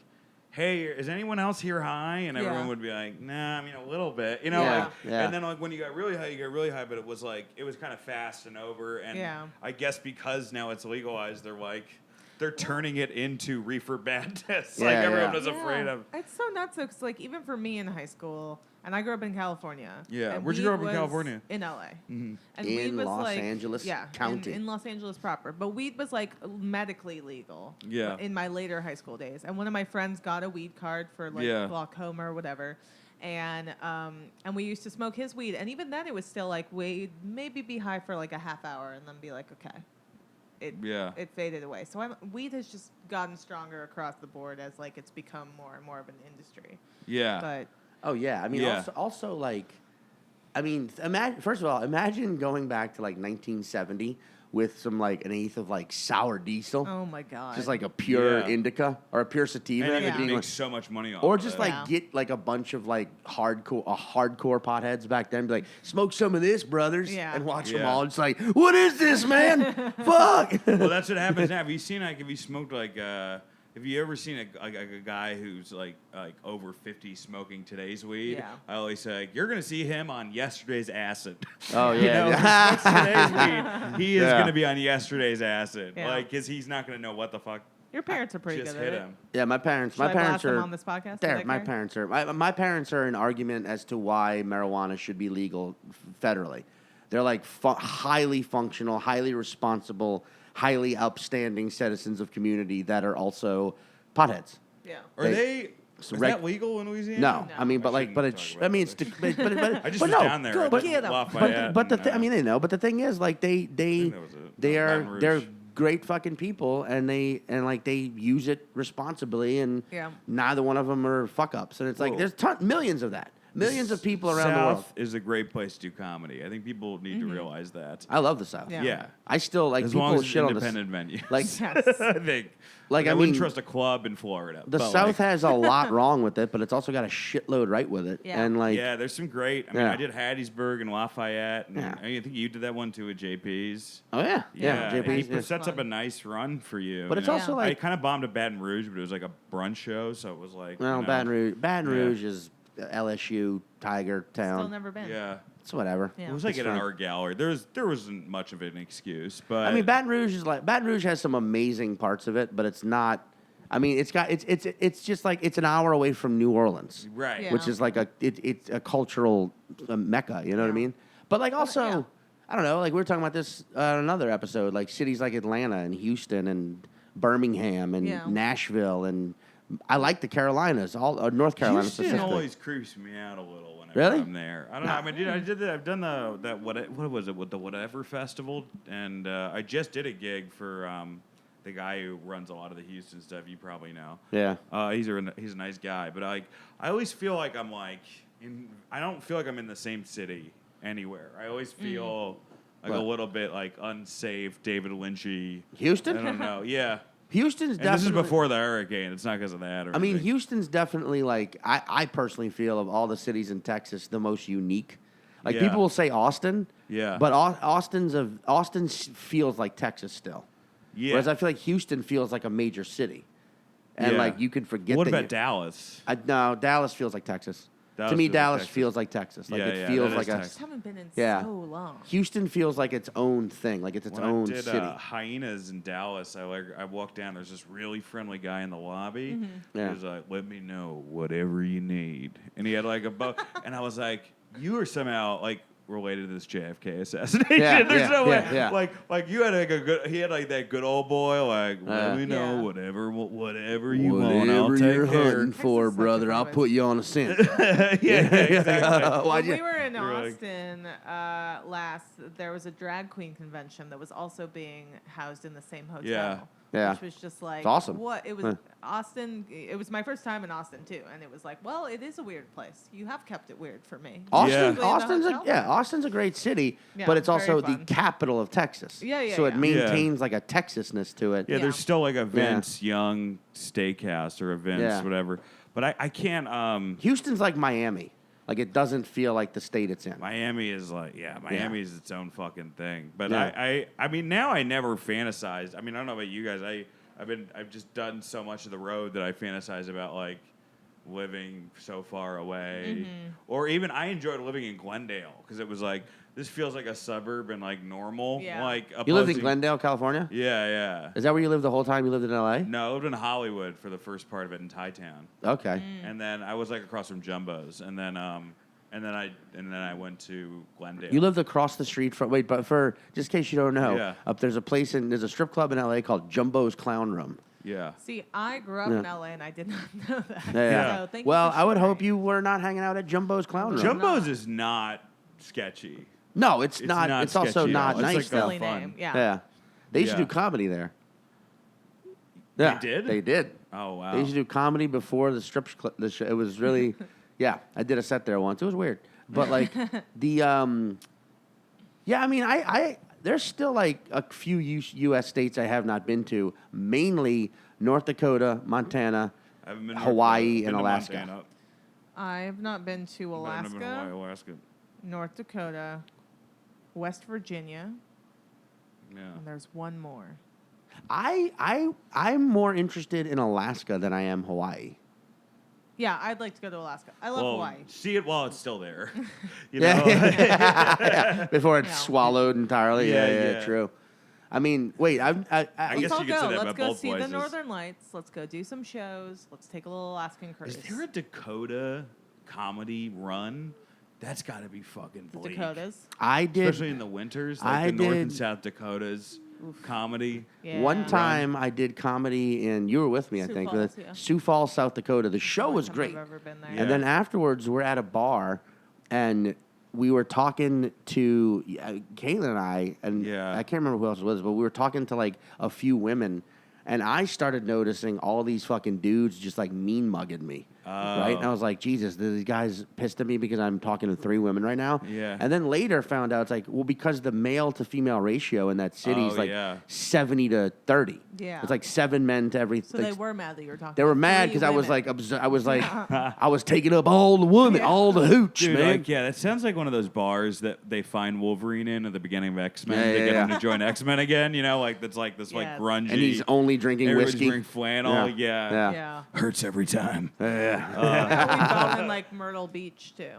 "Hey, is anyone else here high?" And everyone Yeah. would be like, "Nah, I mean a little bit," you know. Yeah. Like, Yeah. And then like when you got really high, you got really high, but it was kind of fast and over. And Yeah. I guess because now it's legalized, they're turning it into reefer madness. Like Yeah, everyone yeah. was afraid of. It's so nuts, though, 'cause, like, even for me in high school, and I grew up in California. Yeah. and Where'd you weed grow up in was California? In LA. Mm-hmm. And In weed was Los like, Angeles County. In Los Angeles proper. But weed was like medically legal. Yeah. In my later high school days, and one of my friends got a weed card for like Yeah. glaucoma or whatever, and we used to smoke his weed, and even then it was still like we'd maybe be high for like a half hour and then be like, okay. It faded away. So weed has just gotten stronger across the board as like it's become more and more of an industry. Yeah. But Oh yeah, I mean, Yeah. also like, I mean, imagine first of all, imagine going back to like 1970 with some like an eighth of like sour diesel, oh my god, just like a pure Yeah. indica or a pure sativa, And and you it could being make like, so much money off or of just it. like Yeah. get like a bunch of like hardcore potheads back then, be like, smoke some of this, brothers, Yeah. and watch them Yeah. all. It's like, what is this, man? Fuck. Well, that's what happens now. Have you seen have you smoked have you ever seen a guy who's like over 50 smoking today's weed? Yeah. I always say you're gonna see him on yesterday's acid. Oh You know, yeah. if he smokes today's weed, he is Yeah. gonna be on yesterday's acid. Yeah. Like, cause he's not gonna know what the fuck your parents are pretty just good hit at it. him. Yeah, my parents. Should My I parents blast them are on this podcast? Is there. that My okay? parents are. My parents are in argument as to why marijuana should be legal federally. They're like highly functional, highly responsible, highly upstanding citizens of community that are also potheads. Yeah. Are They- they? so Is reg- that legal in Louisiana? No, No. I mean, but I like, but shouldn't it's. talk I mean, about it's. this. But I just but was no, down there. go But get 'em. Lafayette but the and, I mean, they know. But the thing is, like, they think that was it. they Baton are Rouge. they're great fucking people, and they use it responsibly, and Yeah. neither one of them are fuck ups, and it's like Whoa. there's millions of that, millions of people around the world. South is a great place to do comedy. I think people need to realize that. I love the South. Yeah. Yeah. I still like As people long as it's shit on the independent venues. like Yes. I think. Like, I I wouldn't mean, trust a club in Florida. the but, South like, has a lot wrong with it, but it's also got a shitload right with it. Yeah. And like yeah, there's some great. I mean, Yeah. I did Hattiesburg and Lafayette. And Yeah. I think you did that one too at JP's. oh yeah, yeah, He JP's, yeah. sets up a Fun. nice run for you. But it's you know? also Yeah. I like kind of bombed at Baton Rouge, but it was like a brunch show, so it was like. well, you know, Baton Yeah. Rouge is LSU Tiger town. Still never been. Yeah. It's whatever. Yeah. It was like It's at an fine. art gallery. There wasn't much of an excuse, but I mean, Baton Rouge has some amazing parts of it, but it's not. I mean, it's just like it's an hour away from New Orleans, right. Yeah. which is like it's a cultural mecca. You know what I Yeah. mean? But like also, yeah. I don't know. Like we were talking about this on another episode. Like cities like Atlanta and Houston and Birmingham and Yeah. Nashville and I like the Carolinas, all North Carolina Houston specifically. always creeps me out a little whenever Really? I'm there. I don't know. I mean, I did that. I've done what was it with the Whatever Festival, and I just did a gig for the guy who runs a lot of the Houston stuff. You probably know. Yeah. He's a nice guy, but I always feel like I'm like I don't feel like I'm in the same city anywhere. I always feel like What? a little bit like unsafe, David Lynchy. Houston? I don't know. Yeah. Houston's And definitely. this is before the hurricane. It's not because of that. Or I mean, anything. Houston's definitely like I personally feel of all the cities in Texas the most unique. Like Yeah. people will say Austin, Yeah. but Austin feels like Texas still. Yeah. Whereas I feel like Houston feels like a major city, and Yeah. like you can forget. What that about you- Dallas? No, Dallas feels like Texas. Dallas To me, feels like Dallas Texas. feels like Texas. Like Yeah, it yeah, feels that like is a. Texas. Just haven't been in Yeah. so long. Houston feels like its own thing, like it's its When own I did city. Hyenas in Dallas, I walked down. There's this really friendly guy in the lobby. Yeah. He was like, "Let me know whatever you need," and he had like a boat. And I was like, "You are somehow like related to this JFK assassination. Yeah, There's yeah, no way. yeah. Like you had like a good. He had like that good old boy. Like let me know Yeah. whatever you want. I'll take you're care. hunting for, Texas is such a brother, I'll province. put you on a scent. yeah, exactly. Why'd When you- we were in You're like- Austin last, there was a drag queen convention that was also being housed in the same hotel. Yeah. Yeah. which was just like awesome. What it was Huh. Austin. It was my first time in Austin too, and it was like, well, it is a weird place. You have kept it weird for me. Austin, Yeah. Austin's a great city, Yeah, but it's also very the fun. capital of Texas. Yeah, yeah, So it yeah. maintains like a Texasness to it. Yeah, Yeah. there's still like a Vince Young steakhouse or a Vince Yeah. whatever. But I can't. Houston's like Miami. Like it doesn't feel like the state it's in. Miami is like, Miami is its own fucking thing. But Yeah. I mean, now I never fantasized. I mean, I don't know about you guys. I've just done so much of the road that I fantasize about like living so far away, or even I enjoyed living in Glendale because it was like this feels like a suburb and like normal. Yeah. Like You lived in opposing- Glendale, California? Yeah, yeah. Is that where you lived the whole time you lived in LA? No, I lived in Hollywood for the first part of it in Thai Town. Okay. And then I was like across from Jumbo's, and then I went to Glendale. You lived across the street from but for just in case you don't know, Yeah. there's a strip club in LA called Jumbo's Clown Room. Yeah. See, I grew up in LA, and I did not know that. Yeah. So thank you Well, for I would sharing. hope you were not hanging out at Jumbo's Clown Room. Jumbo's is not sketchy. No, it's It's not. not It's also sketchy at not all. It's nice like though. Silly fun. name. Yeah. Yeah. They used to Yeah. do comedy there. They Yeah, did? They did. Oh wow. They used to do comedy before the it was really, yeah. I did a set there once. It was weird, but like the yeah. I mean, I there's still like a few U.S. states I have not been to. Mainly North Dakota, Montana, I haven't been to Hawaii, been and to Alaska. Montana. I've not been to I've Alaska, been to Hawaii, Alaska. North Dakota, West Virginia, Yeah. and there's one more. I'm more interested in Alaska than I am Hawaii. Yeah, I'd like to go to Alaska. I love Hawaii. See it while it's still there. You Yeah. know? Yeah. Before it's No. swallowed entirely. Yeah, Yeah, yeah, yeah. true. I mean, wait, I guess Let's all you could say go. that Let's about go both see the places. Northern Lights. Let's go do some shows. Let's take a little Alaskan cruise. Is there a Dakota comedy run? That's got to be fucking the bleak. Dakotas? I did. Especially in the winters, like I the North and did- South Dakotas comedy. Yeah. One time I did comedy in, you were with me, I Sioux think, Falls, with yeah. Sioux Falls, South Dakota. The show Only was time great. I've ever been there. Yeah. And then afterwards, we're at a bar, and we were talking to Caitlin and I, and Yeah. I can't remember who else it was, but we were talking to like a few women, and I started noticing all these fucking dudes just like mean mugging me. Right? And I was like, Jesus, these guys pissed at me because I'm talking to 3 women right now. Yeah. And then later found out it's like, well, because the male to female ratio in that city is Oh, like yeah. 70 to 30. Yeah. It's like 7 men to every. So like, they were mad that you were talking. they were to mad 3 because I was women. like, I was taking up all the women, all the hooch, Dude, man. like, yeah, that sounds like one of those bars that they find Wolverine in at the beginning of X-Men. Yeah, They yeah, get him yeah. to join X-Men again, you know, like that's like this like Yes. grungy. And he's only drinking everybody's whiskey. wearing flannel. Yeah. Yeah. Yeah. Hurts every time. Yeah. We felt in like Myrtle Beach too.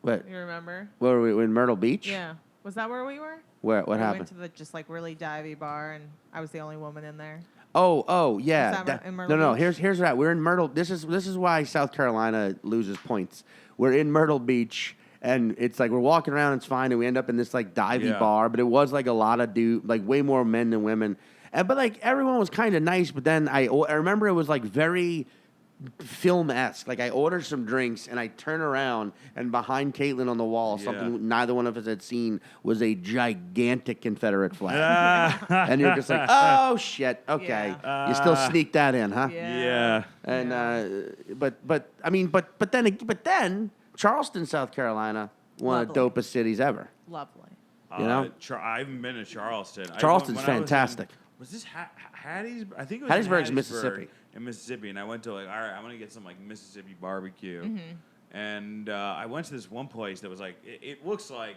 What? You remember? Where were we in Myrtle Beach? Yeah. Was that where we were? What We happened? went to the just like really divey bar, and I was the only woman in there. Oh, yeah. Was that in Myrtle no, Beach? Here's that. We're in Myrtle. This is why South Carolina loses points. We're in Myrtle Beach, and it's like we're walking around. It's fine, and we end up in this like divey Yeah. bar. But it was like a lot of like way more men than women. But like everyone was kind of nice. But then I remember it was like very film-esque. Like I ordered some drinks, and I turn around, and behind Caitlin on the wall, Yeah. something neither one of us had seen, was a gigantic Confederate flag. And you're just like, oh shit, okay, Yeah. you still sneak that in, huh? Yeah. And but I mean, but then Charleston, South Carolina, one of the Lovely. dopest cities ever. Lovely. You know? I haven't been to Charleston. Charleston's when I was in- fantastic. Was this Hattiesburg? I think it was Hattiesburg's in Mississippi. In Mississippi, and I went to like, all right, I'm gonna get some like Mississippi barbecue, and I went to this one place that was like, it looks like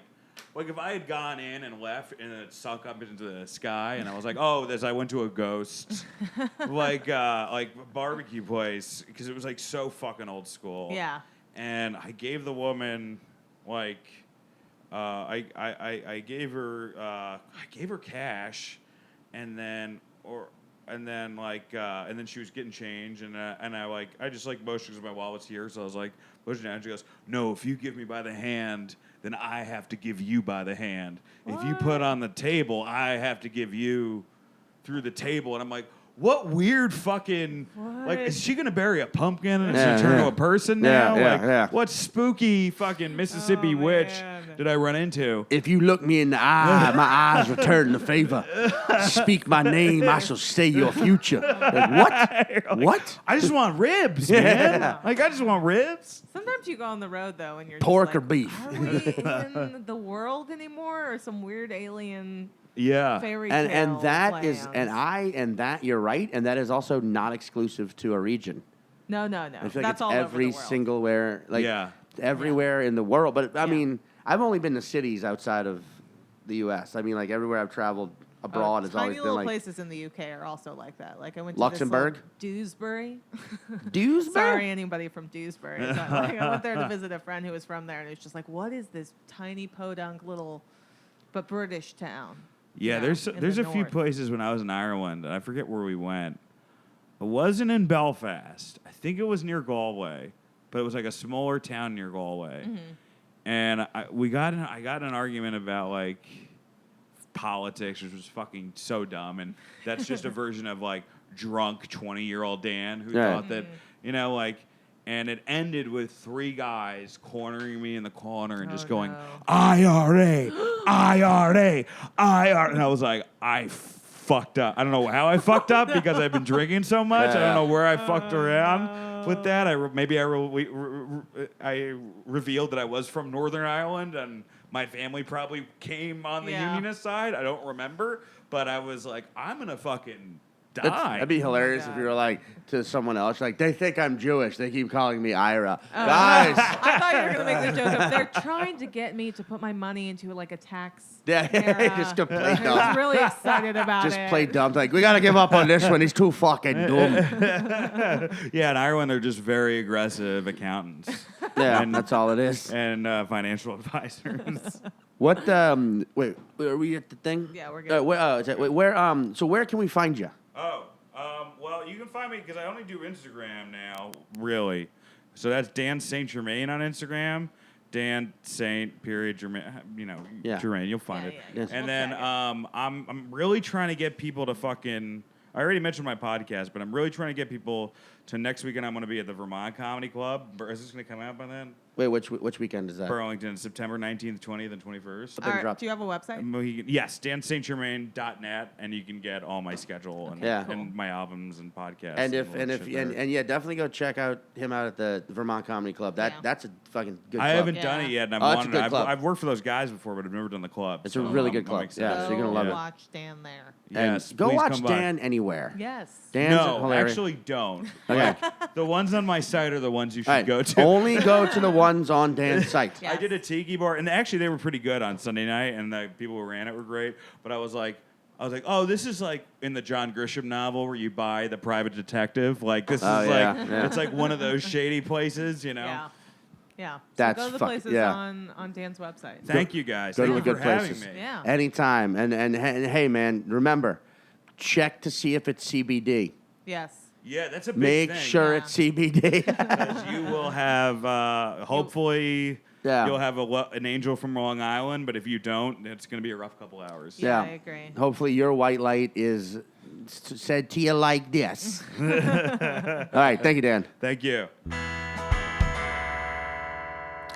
if I had gone in and left and it sunk up into the sky, and I was like, oh, I went to a ghost, like barbecue place because it was like so fucking old school. Yeah. And I gave the woman like, I gave her cash, and then she was getting change, and I just like motioned because my wallet's here, so I was like motioning down. She goes, no, if you give me by the hand, then I have to give you by the hand. If you put on the table, I have to give you through the table, and I'm like, what weird fucking like is she gonna bury a pumpkin and Yeah, she turn yeah. to a person Yeah, now? yeah, like yeah. what spooky fucking Mississippi Oh, witch man. did I run into? If you look me in the eye, my eyes return the favor. Speak my name, I shall say your future. Like, what? What? I just want ribs, man. Yeah. Like, I just want ribs. Sometimes you go on the road though, and you're Pork just or like, beef? Are we in the world anymore, or some weird alien Yeah. fairy tale And that is, lands? and that you're right, and that is also not exclusive to a region. No. I feel like That's it's all every over the world. single where, like Yeah. everywhere in the world. But I Yeah. mean, I've only been to cities outside of the U.S. I mean, like everywhere I've traveled abroad has Tiny always been little like places in the UK are also like that. Like I went to Luxembourg? this little Dewsbury. Dewsbury. Sorry, anybody from Dewsbury. But, like, I went there to visit a friend who was from there, and it was just like, what is this tiny podunk little, but British town? Yeah, you know, in there's the a few north? places when I was in Ireland, and I forget where we went. It wasn't in Belfast. I think it was near Galway, but it was like a smaller town near Galway. Mm-hmm. And I got in an argument about like politics, which was fucking so dumb, and that's just a version of like drunk 20-year-old Dan who Yeah. thought that like. And it ended with three guys cornering me in the corner and just going, no. IRA, IRA, IRA. And I was like, I fucked up. I don't know how I fucked up because I've been drinking so much. I don't know where I fucked around with that. I revealed that I was from Northern Ireland and my family probably came on the Yeah. Unionist side. I don't remember. But I was like, I'm going to fucking die. That'd be hilarious if God. you were like to someone else, like they think I'm Jewish. They keep calling me Ira. Oh. Guys, I thought you were gonna make the joke of they're trying to get me to put my money into like a tax. yeah, era. just to play I was dumb. really excited about Just it. play dumb. Like we gotta give up on this one. He's too fucking dumb. Yeah, in Ireland, they're just very aggressive accountants Yeah, And- that's all it is. and financial advisors. What? Wait, are we at the thing? Yeah, we're good. Where can we find you? Oh, well, you can find me because I only do Instagram now, really. So that's Dan St. Germain on Instagram. Dan St. period Germain. Yeah. Germain. You'll find it. Yeah. Yes. And We'll then tag it. I'm really trying to get people to fucking. I already mentioned my podcast, but I'm really trying to get people to next weekend. I'm going to be at the Vermont Comedy Club. Is this going to come out by then? Wait, which weekend is that? Burlington, September 19th, 20th, and 21st. All right, drop. do you have a website? Yes, danstgermain.net, and you can get all my schedule and, Yeah. and my albums and podcasts. And all that shit there. yeah, definitely go check out him out at the Vermont Comedy Club. Yeah. That's a fucking good I club. haven't Yeah. done it yet, and I've Oh, it's a wanted. good I've, club. I've worked for those guys before, but I've never done the club. It's a really good club. excited. Yeah, so you're gonna love Go it. watch Dan there. And Yes, go please watch come by. Dan anywhere. Yes. Dan's No, hilarious. actually, don't. Okay. The ones on my site are the ones you should All right. go to. Only go to the ones on Dan's site. Yeah. I did a tiki bar, and actually they were pretty good on Sunday night, and the people who ran it were great. But I was like, oh, this is like in the John Grisham novel where you buy the private detective. Like this Oh, is yeah, like yeah. it's like one of those shady places, you know. Yeah. Yeah. That's so go to the fuck- places yeah. on Dan's website. Thank you guys. go to Thank the you good for having places. me. Yeah. Anytime. And hey, man, remember, check to see if it's CBD. Yes. Yeah, that's a big Make thing. sure Yeah. it's CBD. Because you will have, hopefully, Yeah. you'll have an angel from Long Island, but if you don't, it's going to be a rough couple hours. Yeah, Yeah. I agree. Hopefully your white light is said to you like this. All right. Thank you, Dan. Thank you.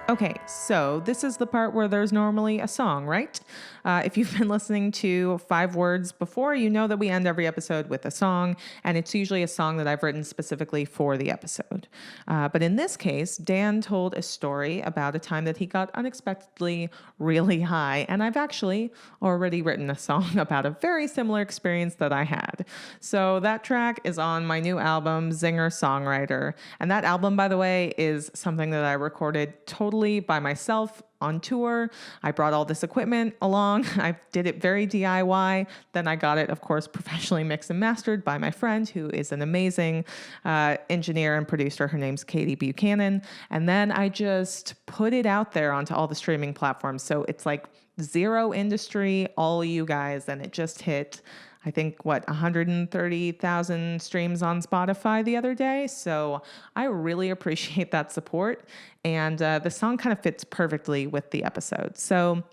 Okay, so this is the part where there's normally a song, right? If you've been listening to 5 Words before, you know that we end every episode with a song, and it's usually a song that I've written specifically for the episode. But in this case, Dan told a story about a time that he got unexpectedly really high, and I've actually already written a song about a very similar experience that I had. So that track is on my new album, Zinger Songwriter, and that album, by the way, is something that I recorded totally by myself on tour. I brought all this equipment along. I did it very DIY. Then I got it, of course, professionally mixed and mastered by my friend, who is an amazing engineer and producer. Her name's Katie Buchanan. And then I just put it out there onto all the streaming platforms. So it's like zero industry, all you guys. And it just hit, I think, 130,000 streams on Spotify the other day. So I really appreciate that support. And the song kind of fits perfectly with the episode. So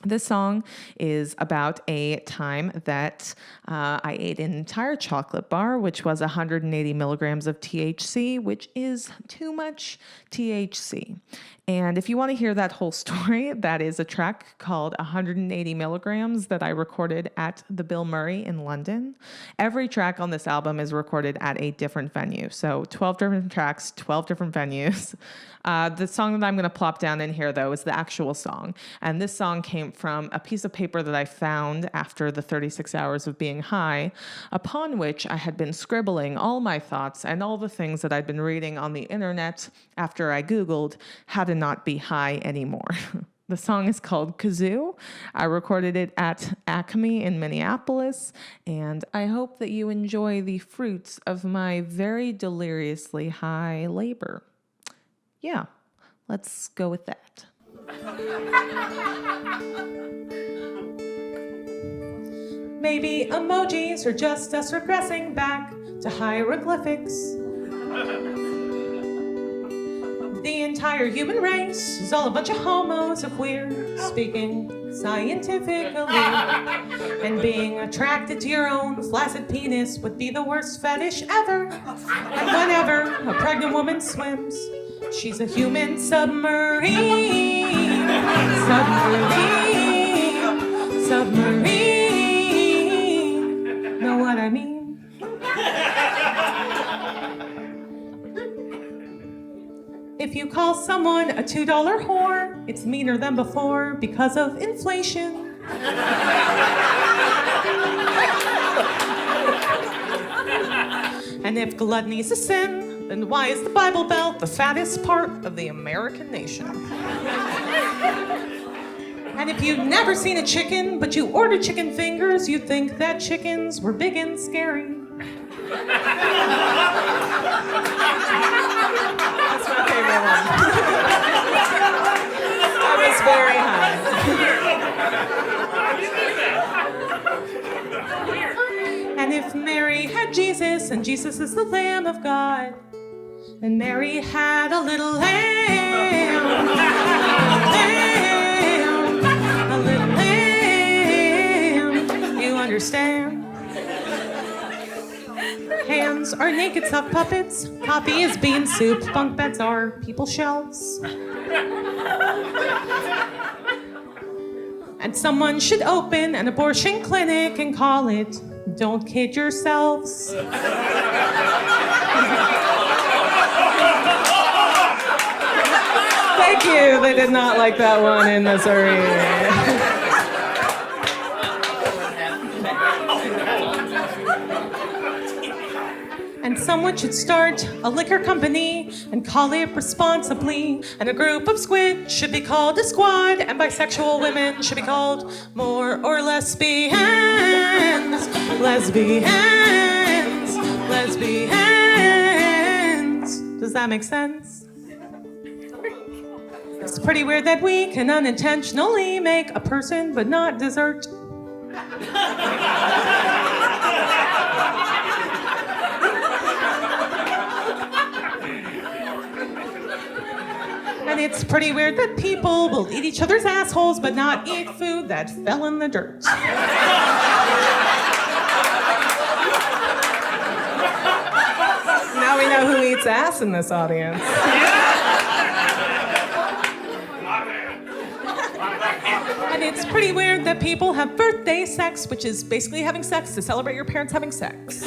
This song is about a time that I ate an entire chocolate bar, which was 180 milligrams of THC, which is too much THC. And if you want to hear that whole story, that is a track called 180 Milligrams that I recorded at the Bill Murray in London. Every track on this album is recorded at a different venue. So 12 different tracks, 12 different venues. The song that I'm going to plop down in here, though, is the actual song. And this song came from a piece of paper that I found after the 36 hours of being high, upon which I had been scribbling all my thoughts and all the things that I'd been reading on the internet after I Googled how to not be high anymore. The song is called Kazoo. I recorded it at Acme in Minneapolis, and I hope that you enjoy the fruits of my very deliriously high labor. Yeah, let's go with that. Maybe emojis are just us regressing back to hieroglyphics. The entire human race is all a bunch of homos if we're speaking scientifically. And being attracted to your own flaccid penis would be the worst fetish ever. And whenever a pregnant woman swims, she's a human submarine. Submarine. Know what I mean? If you call someone a $2 whore, it's meaner than before because of inflation. And if gluttony's a sin, then why is the Bible Belt the fattest part of the American nation? And if you've never seen a chicken, but you order chicken fingers, you'd think that chickens were big and scary. That's my favorite one. That was very high. And if Mary had Jesus, and Jesus is the Lamb of God, and Mary had a little lamb, a little lamb, you understand? Hands are naked soft puppets. Coffee is bean soup. Bunk beds are people shelves. And someone should open an abortion clinic and call it Don't Kid Yourselves. Thank you. They did not like that one in Missouri. And someone should start a liquor company and call it responsibly. And a group of squid should be called a squad. And bisexual women should be called more or lesbians. Lesbians. Lesbians. Does that make sense? It's pretty weird that we can unintentionally make a person but not dessert. And it's pretty weird that people will eat each other's assholes but not eat food that fell in the dirt. Now we know who eats ass in this audience. And it's pretty weird that people have birthday sex, which is basically having sex to celebrate your parents having sex.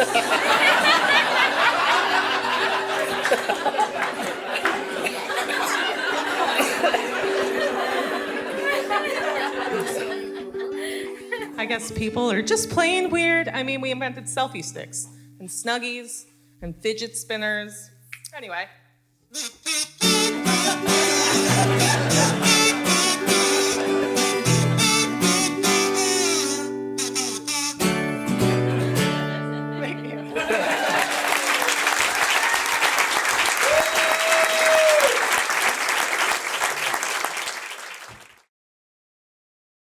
I guess people are just plain weird. I mean, we invented selfie sticks and Snuggies and fidget spinners. Anyway. Thank you.